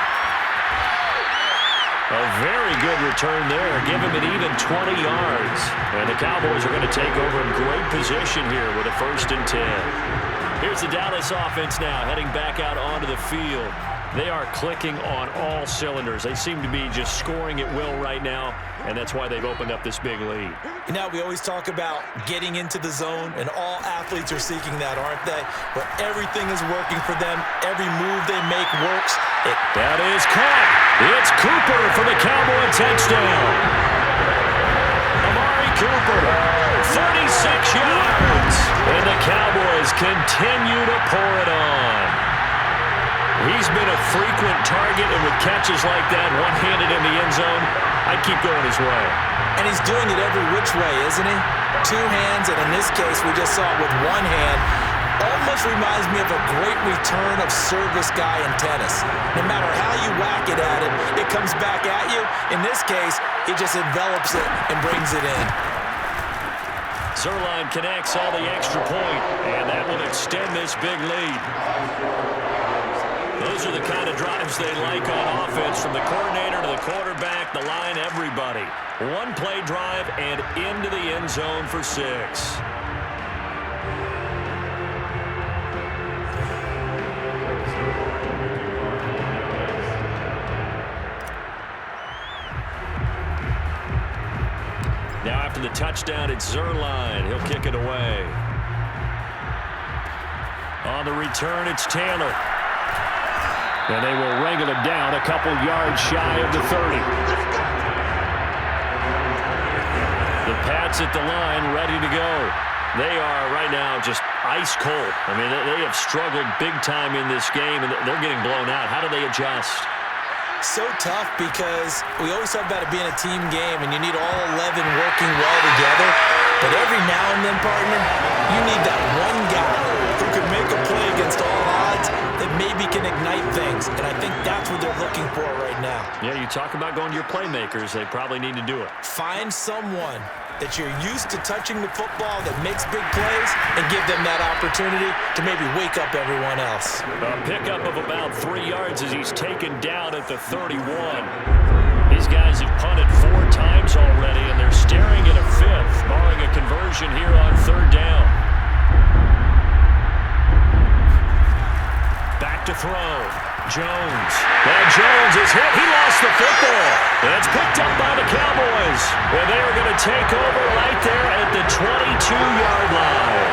A very good return there. Give him an even 20 yards. And the Cowboys are going to take over in great position here with a 1st and 10. Here's the Dallas offense now heading back out onto the field. They are clicking on all cylinders. They seem to be just scoring at will right now, and that's why they've opened up this big lead. You know, we always talk about getting into the zone, and all athletes are seeking that, aren't they? Where everything is working for them. Every move they make works. That is caught. It's Cooper for the Cowboy touchdown. Amari Cooper, 36 yards. And the Cowboys continue to pour it on. He's been a frequent target, and with catches like that, one-handed in the end zone, I'd keep going his way. And he's doing it every which way, isn't he? 2 hands, and in this case, we just saw it with 1 hand. Almost reminds me of a great return of service guy in tennis. No matter how you whack it at him, it comes back at you. In this case, he just envelops it and brings it in. Zerline connects all the extra point, and that will extend this big lead. Those are the kind of drives they like on offense, from the coordinator to the quarterback, the line, everybody. 1-play drive and into the end zone for 6. Now after the touchdown, it's Zerline. He'll kick it away. On the return, it's Taylor. And they will wrangle it down a couple yards shy of the 30. The Pats at the line, ready to go. They are right now just ice cold. I mean, they have struggled big time in this game, and they're getting blown out. How do they adjust? So tough, because we always talk about it being a team game, and you need all 11 working well together. But every now and then, partner, you need that one guy who can make a play against all odds that maybe can ignite things. And I think that's what they're looking for right now. Yeah, you talk about going to your playmakers. They probably need to do it. Find someone that you're used to touching the football that makes big plays and give them that opportunity to maybe wake up everyone else. A pickup of about 3 yards as he's taken down at the 31. These guys have punted 4 times already, and they're staring at a 5th, barring a conversion here on 3rd down. Back to throw. Jones. And Jones is hit. He lost the football. And it's picked up by the Cowboys. And they are going to take over right there at the 22-yard line.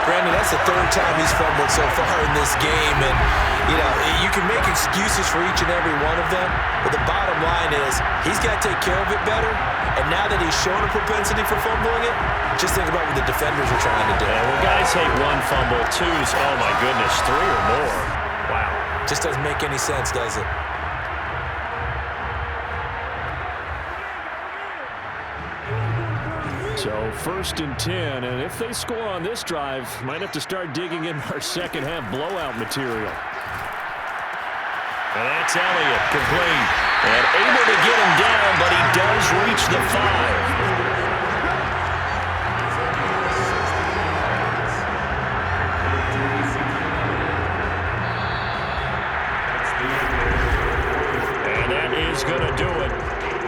Brandon, that's the 3rd time he's fumbled so far in this game. And, you know, you can make excuses for each and every one of them. But the bottom line is he's got to take care of it better. And now that he's shown a propensity for fumbling it, just think about what the defenders are trying to do. Yeah, well, guys hate 1 fumble, 2, oh my goodness, 3 or more. Wow. Just doesn't make any sense, does it? So 1st and 10, and if they score on this drive, might have to start digging in our second half blowout material. And that's Elliott, complete. And able to get him down, but he does reach the 5. Going to do it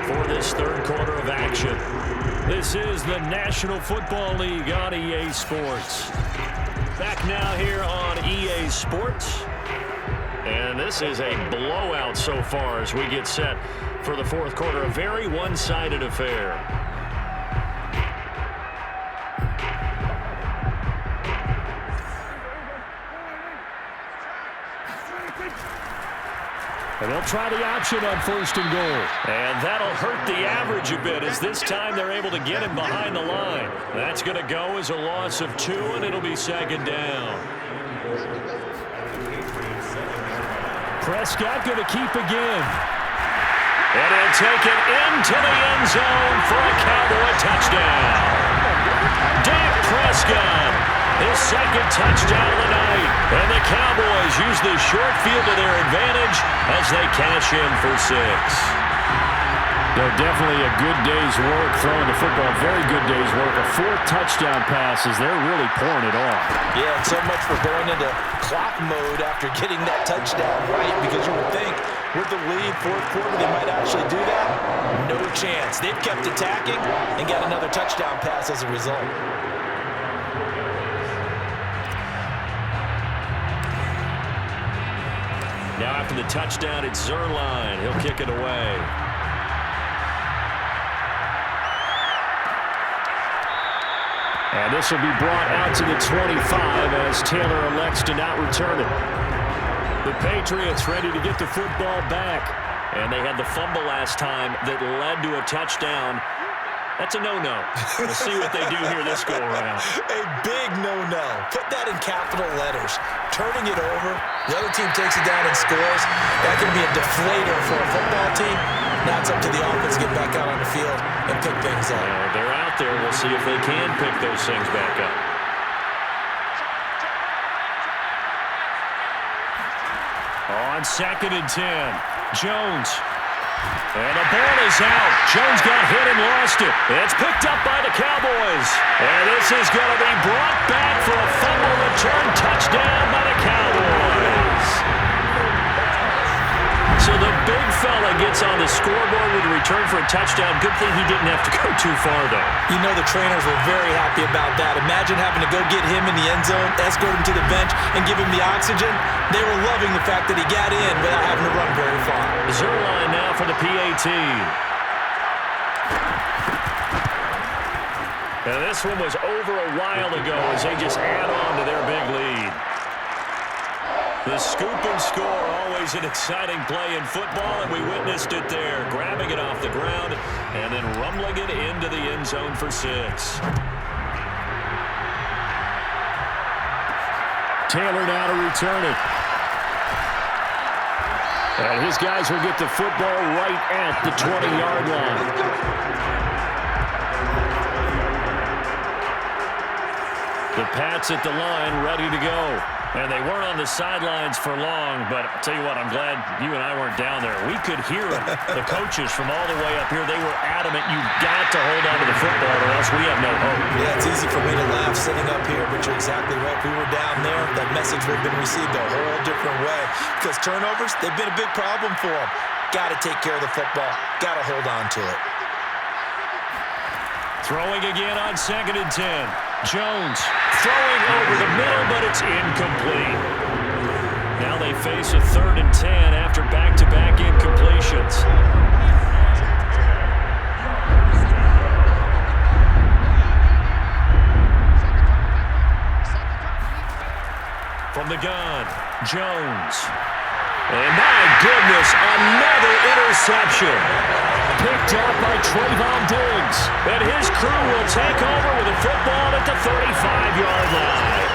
for this 3rd quarter of action. This is the National Football League on EA Sports. Back now here on EA Sports. And this is a blowout so far as we get set for the fourth quarter. A very one-sided affair. And they'll try the option on 1st and goal. And that'll hurt the average a bit as this time they're able to get him behind the line. That's going to go as a loss of 2, and it'll be 2nd down. Prescott going to keep again. And he'll take it into the end zone for a Cowboy touchdown. Dak Prescott, his 2nd touchdown of the night. And the Cowboys use the short field to their advantage as they cash in for 6. Definitely a good day's work throwing the football. Very good day's work. A 4th touchdown pass as they're really pouring it off. Yeah, and so much for going into clock mode after getting that touchdown right, because you would think with the lead, 4th quarter, they might actually do that. No chance. They've kept attacking and got another touchdown pass as a result. Now after the touchdown, it's Zerline. He'll kick it away. And this will be brought out to the 25 as Taylor elects to not return it. The Patriots ready to get the football back. And they had the fumble last time that led to a touchdown. That's a no-no. We'll see what they do here this go-around. A big no-no. Put that in capital letters. Turning it over, the other team takes it down and scores. That can be a deflator for a football team. Now it's up to the offense to get back out on the field and pick things up. They're out there. We'll see if they can pick those things back up. On 2nd and 10, Jones. And the ball is out. Jones got hit and lost it. It's picked up by the Cowboys. And this is going to be brought back for a fumble return touchdown by the Cowboys. So the big fella gets on the scoreboard with a return for a touchdown. Good thing he didn't have to go too far, though. You know the trainers were very happy about that. Imagine having to go get him in the end zone, escort him to the bench, and give him the oxygen. They were loving the fact that he got in without having to run very far. Zerline now for the PAT. And this one was over a while ago as they just add on to their big lead. The scoop and score, always an exciting play in football, and we witnessed it there. Grabbing it off the ground and then rumbling it into the end zone for 6. Taylor now to return it. And his guys will get the football right at the 20-yard line. The Pats at the line, ready to go. And they weren't on the sidelines for long, but I'll tell you what, I'm glad you and I weren't down there. We could hear the coaches from all the way up here. They were adamant, you've got to hold on to the football or else we have no hope. Yeah, it's easy for me to laugh sitting up here, but you're exactly right. If we were down there, that message would have been received a whole different way. Because turnovers, they've been a big problem for them. Got to take care of the football. Got to hold on to it. Throwing again on 2nd and 10. Jones throwing over the middle, but it's incomplete. Now they face a 3rd and 10 after back-to-back incompletions. From the gun, Jones. And my goodness, another interception. Picked up by Trayvon Diggs. And his crew will take over with a football at the 35-yard line.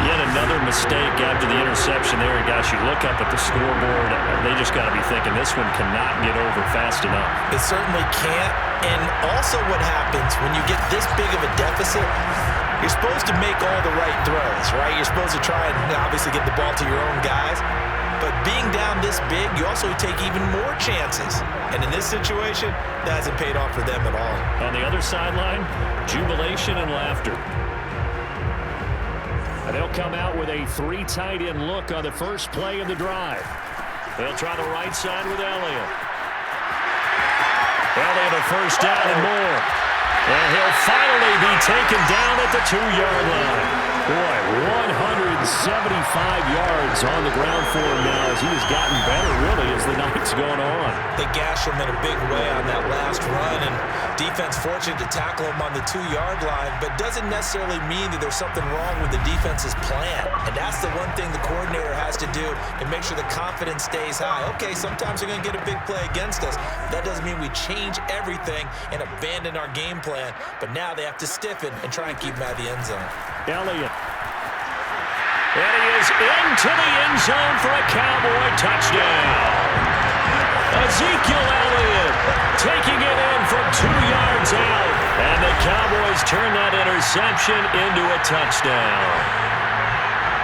Yet another mistake after the interception there. Gosh, you look up at the scoreboard, they just got to be thinking this one cannot get over fast enough. It certainly can't. And also what happens when you get this big of a deficit, you're supposed to make all the right throws, right? You're supposed to try and obviously get the ball to your own guys. But being down this big, you also take even more chances. And in this situation, that hasn't paid off for them at all. On the other sideline, jubilation and laughter. And they'll come out with a 3 tight end look on the first play of the drive. They'll try the right side with Elliott. Elliott a first down and more. And he'll finally be taken down at the 2-yard line. Boy, 175 yards on the ground for him now as he has gotten better, really, as the night's gone on. They gash him in a big way on that last run, and defense fortunate to tackle him on the 2-yard line, but doesn't necessarily mean that there's something wrong with the defense's plan. And that's the one thing the coordinator has to do to make sure the confidence stays high. Okay, sometimes they're going to get a big play against us. That doesn't mean we change everything and abandon our game plan, but now they have to stiffen and try and keep him out of the end zone. Elliott. And he is into the end zone for a Cowboy touchdown. Ezekiel Elliott taking it in from 2 yards out. And the Cowboys turn that interception into a touchdown.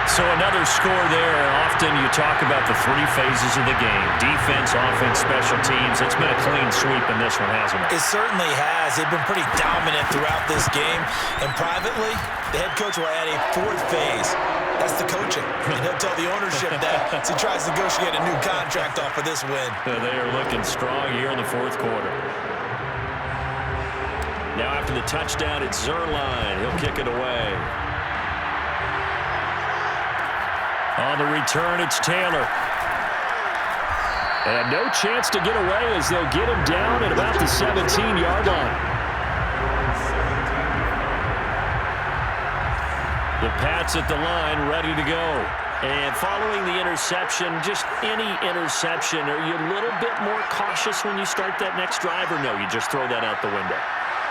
So another score there. Often you talk about the 3 phases of the game. Defense, offense, special teams. It's been a clean sweep in this one, hasn't it? It certainly has. They've been pretty dominant throughout this game. And privately, the head coach will add a 4th phase. That's the coaching. And he'll tell the ownership that as he tries to negotiate a new contract off of this win. They are looking strong here in the 4th quarter. Now after the touchdown, it's Zerline. He'll kick it away. On the return, it's Taylor. And no chance to get away as they'll get him down at about the 17-yard line. The Pats at the line, ready to go. And following the interception, just any interception, are you a little bit more cautious when you start that next drive, or no, you just throw that out the window?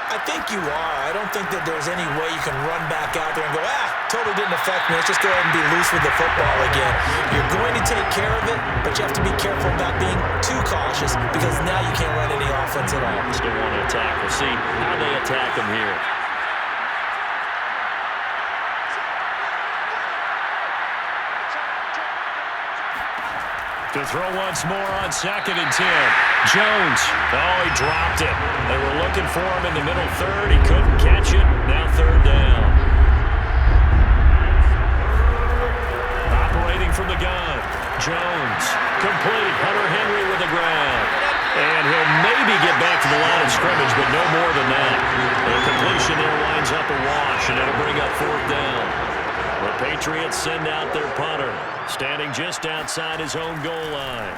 I think you are. I don't think that there's any way you can run back out there and go, totally didn't affect me. Let's just go ahead and be loose with the football again. You're going to take care of it, but you have to be careful about being too cautious because now you can't run any offense at all. Still want to attack. We'll see how they attack them here. To throw once more on 2nd and 10. Jones. Oh, he dropped it. They were looking for him in the middle 3rd. He couldn't catch it. Now 3rd down. Operating from the gun. Jones. Complete. Hunter Henry with the ground. And he'll maybe get back to the line of scrimmage, but no more than that. The completion there winds up a wash, and it'll bring up 4th down. The Patriots send out their punter, standing just outside his own goal line.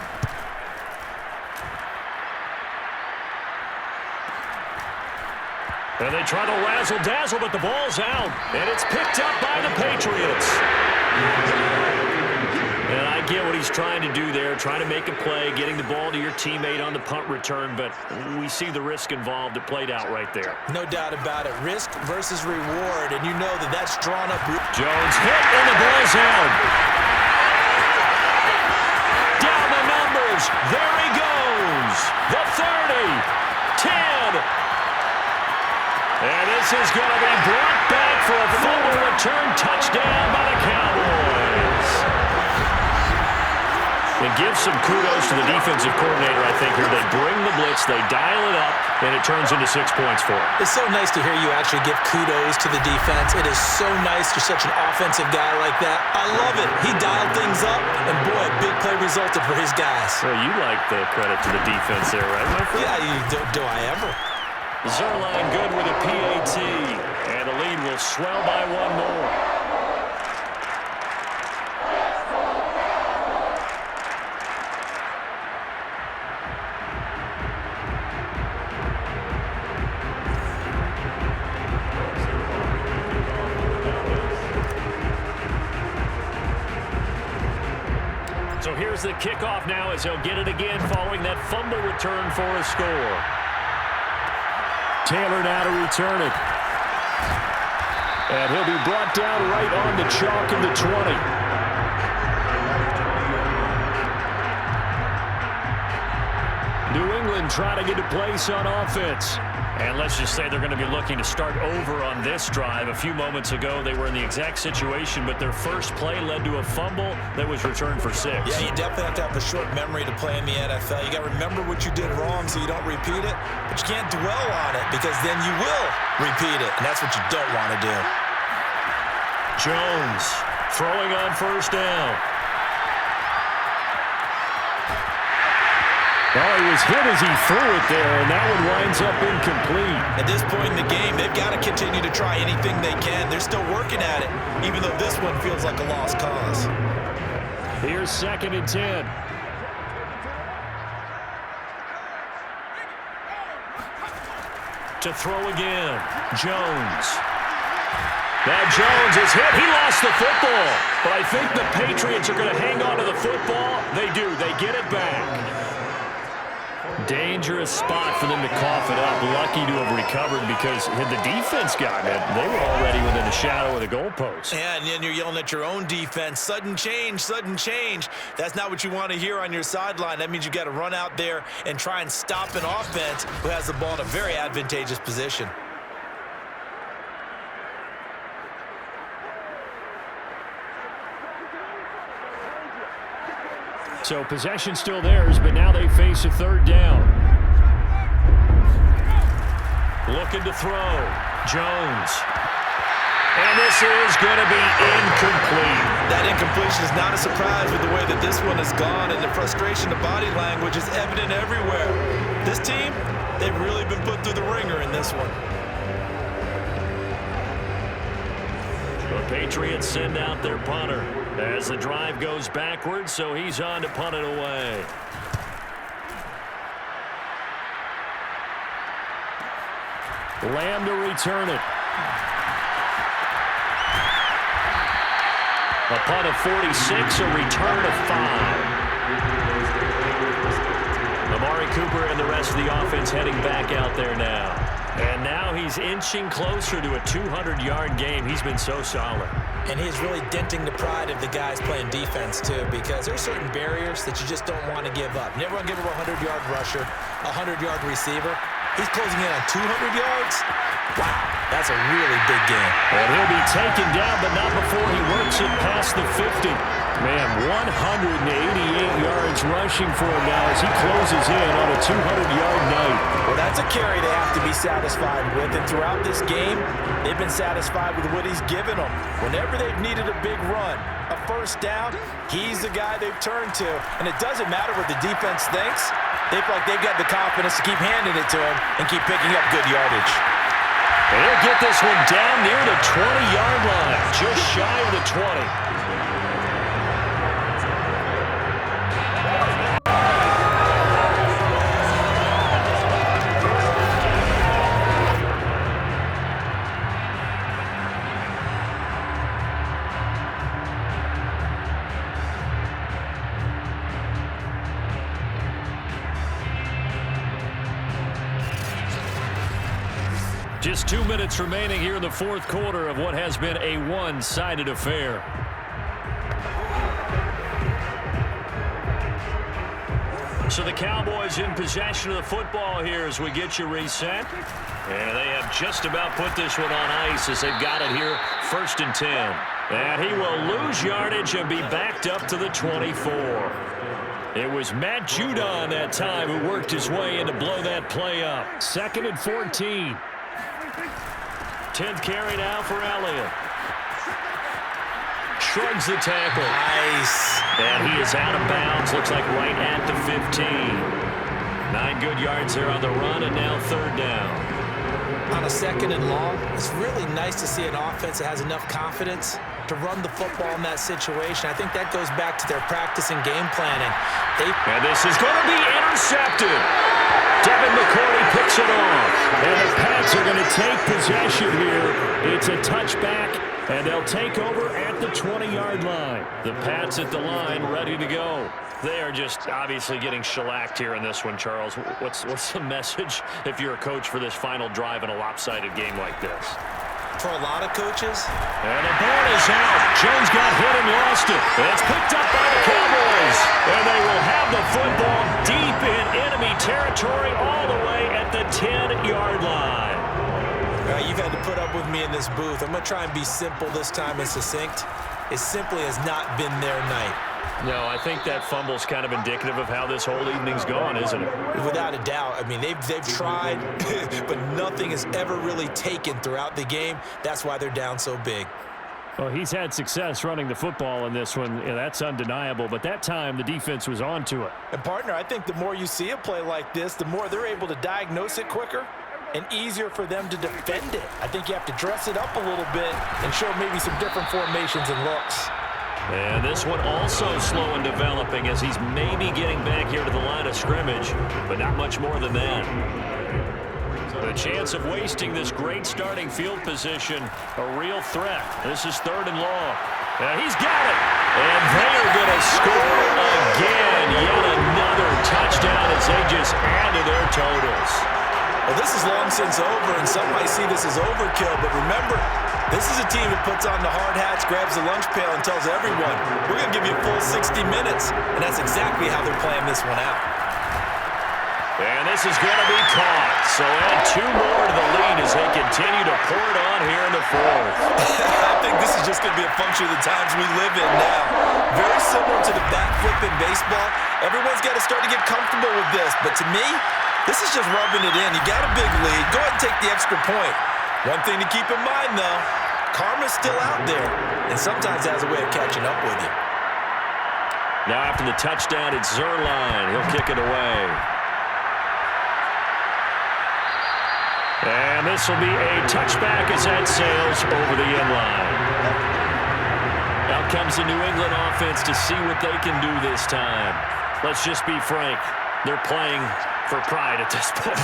And they try to razzle-dazzle, but the ball's out. And it's picked up by the Patriots. And I get what he's trying to do there, trying to make a play, getting the ball to your teammate on the punt return, but we see the risk involved. It played out right there. No doubt about it. Risk versus reward, and you know that that's drawn up. Jones hit, and the ball's out. Down the numbers. There he goes. The 30, 10. And this is going to be brought back for a fumble return touchdown by the Cowboys. And give some kudos to the defensive coordinator, I think, here. They bring the blitz, they dial it up, and it turns into 6 points for them. It's so nice to hear you actually give kudos to the defense. It is so nice you're such an offensive guy like that. I love it. He dialed things up, and boy, a big play resulted for his guys. Well, you like the credit to the defense there, right, my friend? Yeah, do I ever? Zerline good with a PAT, and the lead will swell by 1 more. So here's the kickoff now as he'll get it again following that fumble return for a score. Taylor now to return it. And he'll be brought down right on the chalk of the 20. New England trying to get a place on offense. And let's just say they're going to be looking to start over on this drive. A few moments ago, they were in the exact situation, but their first play led to a fumble that was returned for 6. Yeah, you definitely have to have a short memory to play in the NFL. You got to remember what you did wrong so you don't repeat it, but you can't dwell on it because then you will repeat it, and that's what you don't want to do. Jones throwing on 1st down. Oh, he was hit as he threw it there, and that one winds up incomplete. At this point in the game, they've got to continue to try anything they can. They're still working at it, even though this one feels like a lost cause. Here's 2nd and 10. To throw again, Jones. Now Jones is hit. He lost the football. But I think the Patriots are going to hang on to the football. They do. They get it back. Dangerous spot for them to cough it up. Lucky to have recovered because had the defense gotten it, they were already within the shadow of the goalpost. Yeah, and then you're yelling at your own defense. Sudden change, sudden change. That's not what you want to hear on your sideline. That means you got to run out there and try and stop an offense who has the ball in a very advantageous position. So possession still theirs, but now they face a 3rd down. Looking to throw. Jones. And this is going to be incomplete. That incompletion is not a surprise with the way that this one has gone, and the frustration, the body language is evident everywhere. This team, they've really been put through the ringer in this one. The Patriots send out their punter as the drive goes backwards, so he's on to punt it away. Lamb to return it. A punt of 46, a return of 5. Amari Cooper and the rest of the offense heading back out there now. And now he's inching closer to a 200-yard game. He's been so solid. And he's really denting the pride of the guys playing defense, too, because there's certain barriers that you just don't want to give up. Never want to give up a 100-yard rusher, a 100-yard receiver. He's closing in on 200 yards. Wow, that's a really big game. And he'll be taken down, but not before he works it past the 50. Man, 188 yards rushing for him now as he closes in on a 200-yard night. Well, that's a carry they have to be satisfied with. And throughout this game, they've been satisfied with what he's given them. Whenever they've needed a big run, a 1st down, he's the guy they've turned to. And it doesn't matter what the defense thinks. They feel like they've got the confidence to keep handing it to him and keep picking up good yardage. And he'll get this one down near the 20-yard line, just shy of the 20. Just 2 minutes remaining here in the 4th quarter of what has been a one-sided affair. So the Cowboys in possession of the football here as we get you reset. And they have just about put this one on ice as they've got it here, 1st and 10. And he will lose yardage and be backed up to the 24. It was Matt Judon that time who worked his way in to blow that play up. 2nd and 14. 10th carry now for Elliott. Shrugs the tackle. Nice. And he is out of bounds. Looks like right at the 15. 9 good yards there on the run, and now 3rd down. On a 2nd and long, it's really nice to see an offense that has enough confidence to run the football in that situation. I think that goes back to their practice and game planning. And this is going to be intercepted. Devin McCourty picks it off. And the Pats are going to take possession here. It's a touchback, and they'll take over at the 20-yard line. The Pats at the line, ready to go. They are just obviously getting shellacked here in this one, Charles. What's the message if you're a coach for this final drive in a lopsided game like this? For a lot of coaches. And the ball is out. Jones got hit and lost it. It's picked up by the Cowboys. And they will have the football deep in enemy territory all the way at the 10-yard line. You've had to put up with me in this booth. I'm going to try and be simple this time and succinct. It simply has not been their night. No, I think that fumble's kind of indicative of how this whole evening's gone, isn't it? Without a doubt. I mean, they've tried, but nothing has ever really taken throughout the game. That's why they're down so big. Well, he's had success running the football in this one. Yeah, that's undeniable. But that time, the defense was on to it. And, partner, I think the more you see a play like this, the more they're able to diagnose it quicker and easier for them to defend it. I think you have to dress it up a little bit and show maybe some different formations and looks. And this one also slow in developing as he's maybe getting back here to the line of scrimmage, but not much more than that. The chance of wasting this great starting field position, a real threat. This is 3rd and long. He's got it. And they are going to score again. Yet another touchdown as they just add to their totals. Well, this is long since over, and some might see this as overkill, but remember, this is a team that puts on the hard hats, grabs the lunch pail, and tells everyone, we're going to give you a full 60 minutes, and that's exactly how they're playing this one out. And this is going to be caught. So add 2 more to the lead as they continue to pour it on here in the 4th. I think this is just going to be a function of the times we live in now. Very similar to the bat flip in baseball. Everyone's got to start to get comfortable with this, but to me, this is just rubbing it in. You got a big lead. Go ahead and take the extra point. One thing to keep in mind, though, karma's still out there, and sometimes has a way of catching up with you. Now after the touchdown, it's Zuerlein. He'll kick it away. And this will be a touchback as that sails over the end line. Out comes the New England offense to see what they can do this time. Let's just be frank. They're playing for pride at this point.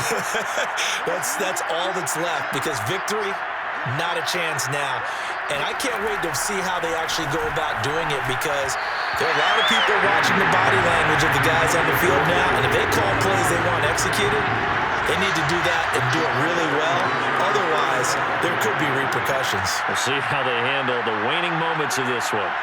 That's all that's left, because victory, not a chance now. And I can't wait to see how they actually go about doing it, because there are a lot of people watching the body language of the guys on the field now, and if they call plays they want executed, they need to do that and do it really well. Otherwise, there could be repercussions. We'll see how they handle the waning moments of this one.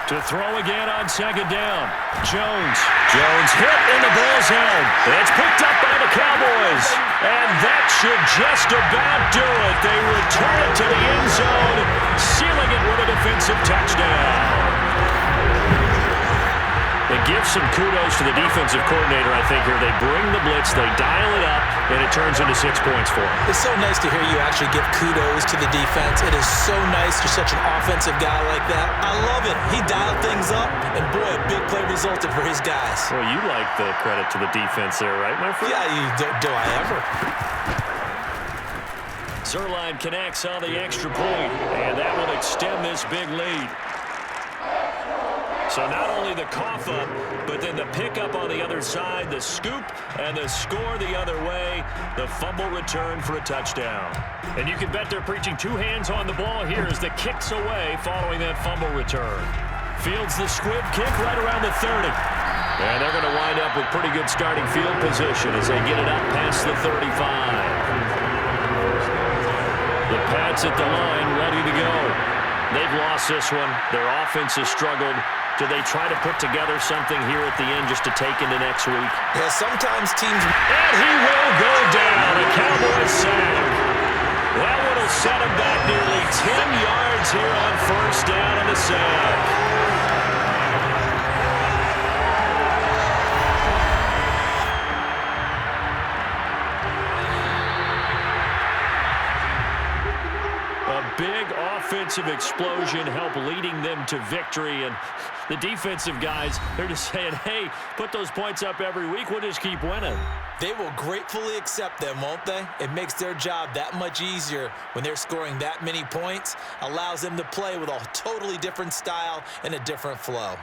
To throw again on 2nd down. Jones hit in the ball zone. It's picked up by the Cowboys. And that should just about do it. They return it to the end zone, sealing it with a defensive touchdown. It gives some kudos to the defensive coordinator, I think, here. They bring the blitz, they dial it up, and it turns into 6 points for them. It's so nice to hear you actually give kudos to the defense. It is so nice. You're such an offensive guy like that. I love it. He dialed things up, and boy, a big play resulted for his guys. Well, you like the credit to the defense there, right, my friend? Yeah, do I ever? Zuerlein connects on the extra point, and that will extend this big lead. So not only the cough up, but then the pickup on the other side, the scoop, and the score the other way, the fumble return for a touchdown. And you can bet they're preaching 2 hands on the ball here as the kick's away following that fumble return. Fields the squib kick right around the 30. And they're going to wind up with pretty good starting field position as they get it up past the 35. The Pats at the line, ready to go. They've lost this one. Their offense has struggled. Do they try to put together something here at the end just to take into next week? Yeah, sometimes teams... And he will go down. A Cowboys sack. That one will set him back nearly 10 yards here on 1st down on the sack. Big offensive explosion help leading them to victory, and the defensive guys, they're just saying, hey, put those points up every week, we'll just keep winning. They will gratefully accept them, won't they? It makes their job that much easier when they're scoring that many points, allows them to play with a totally different style and a different flow.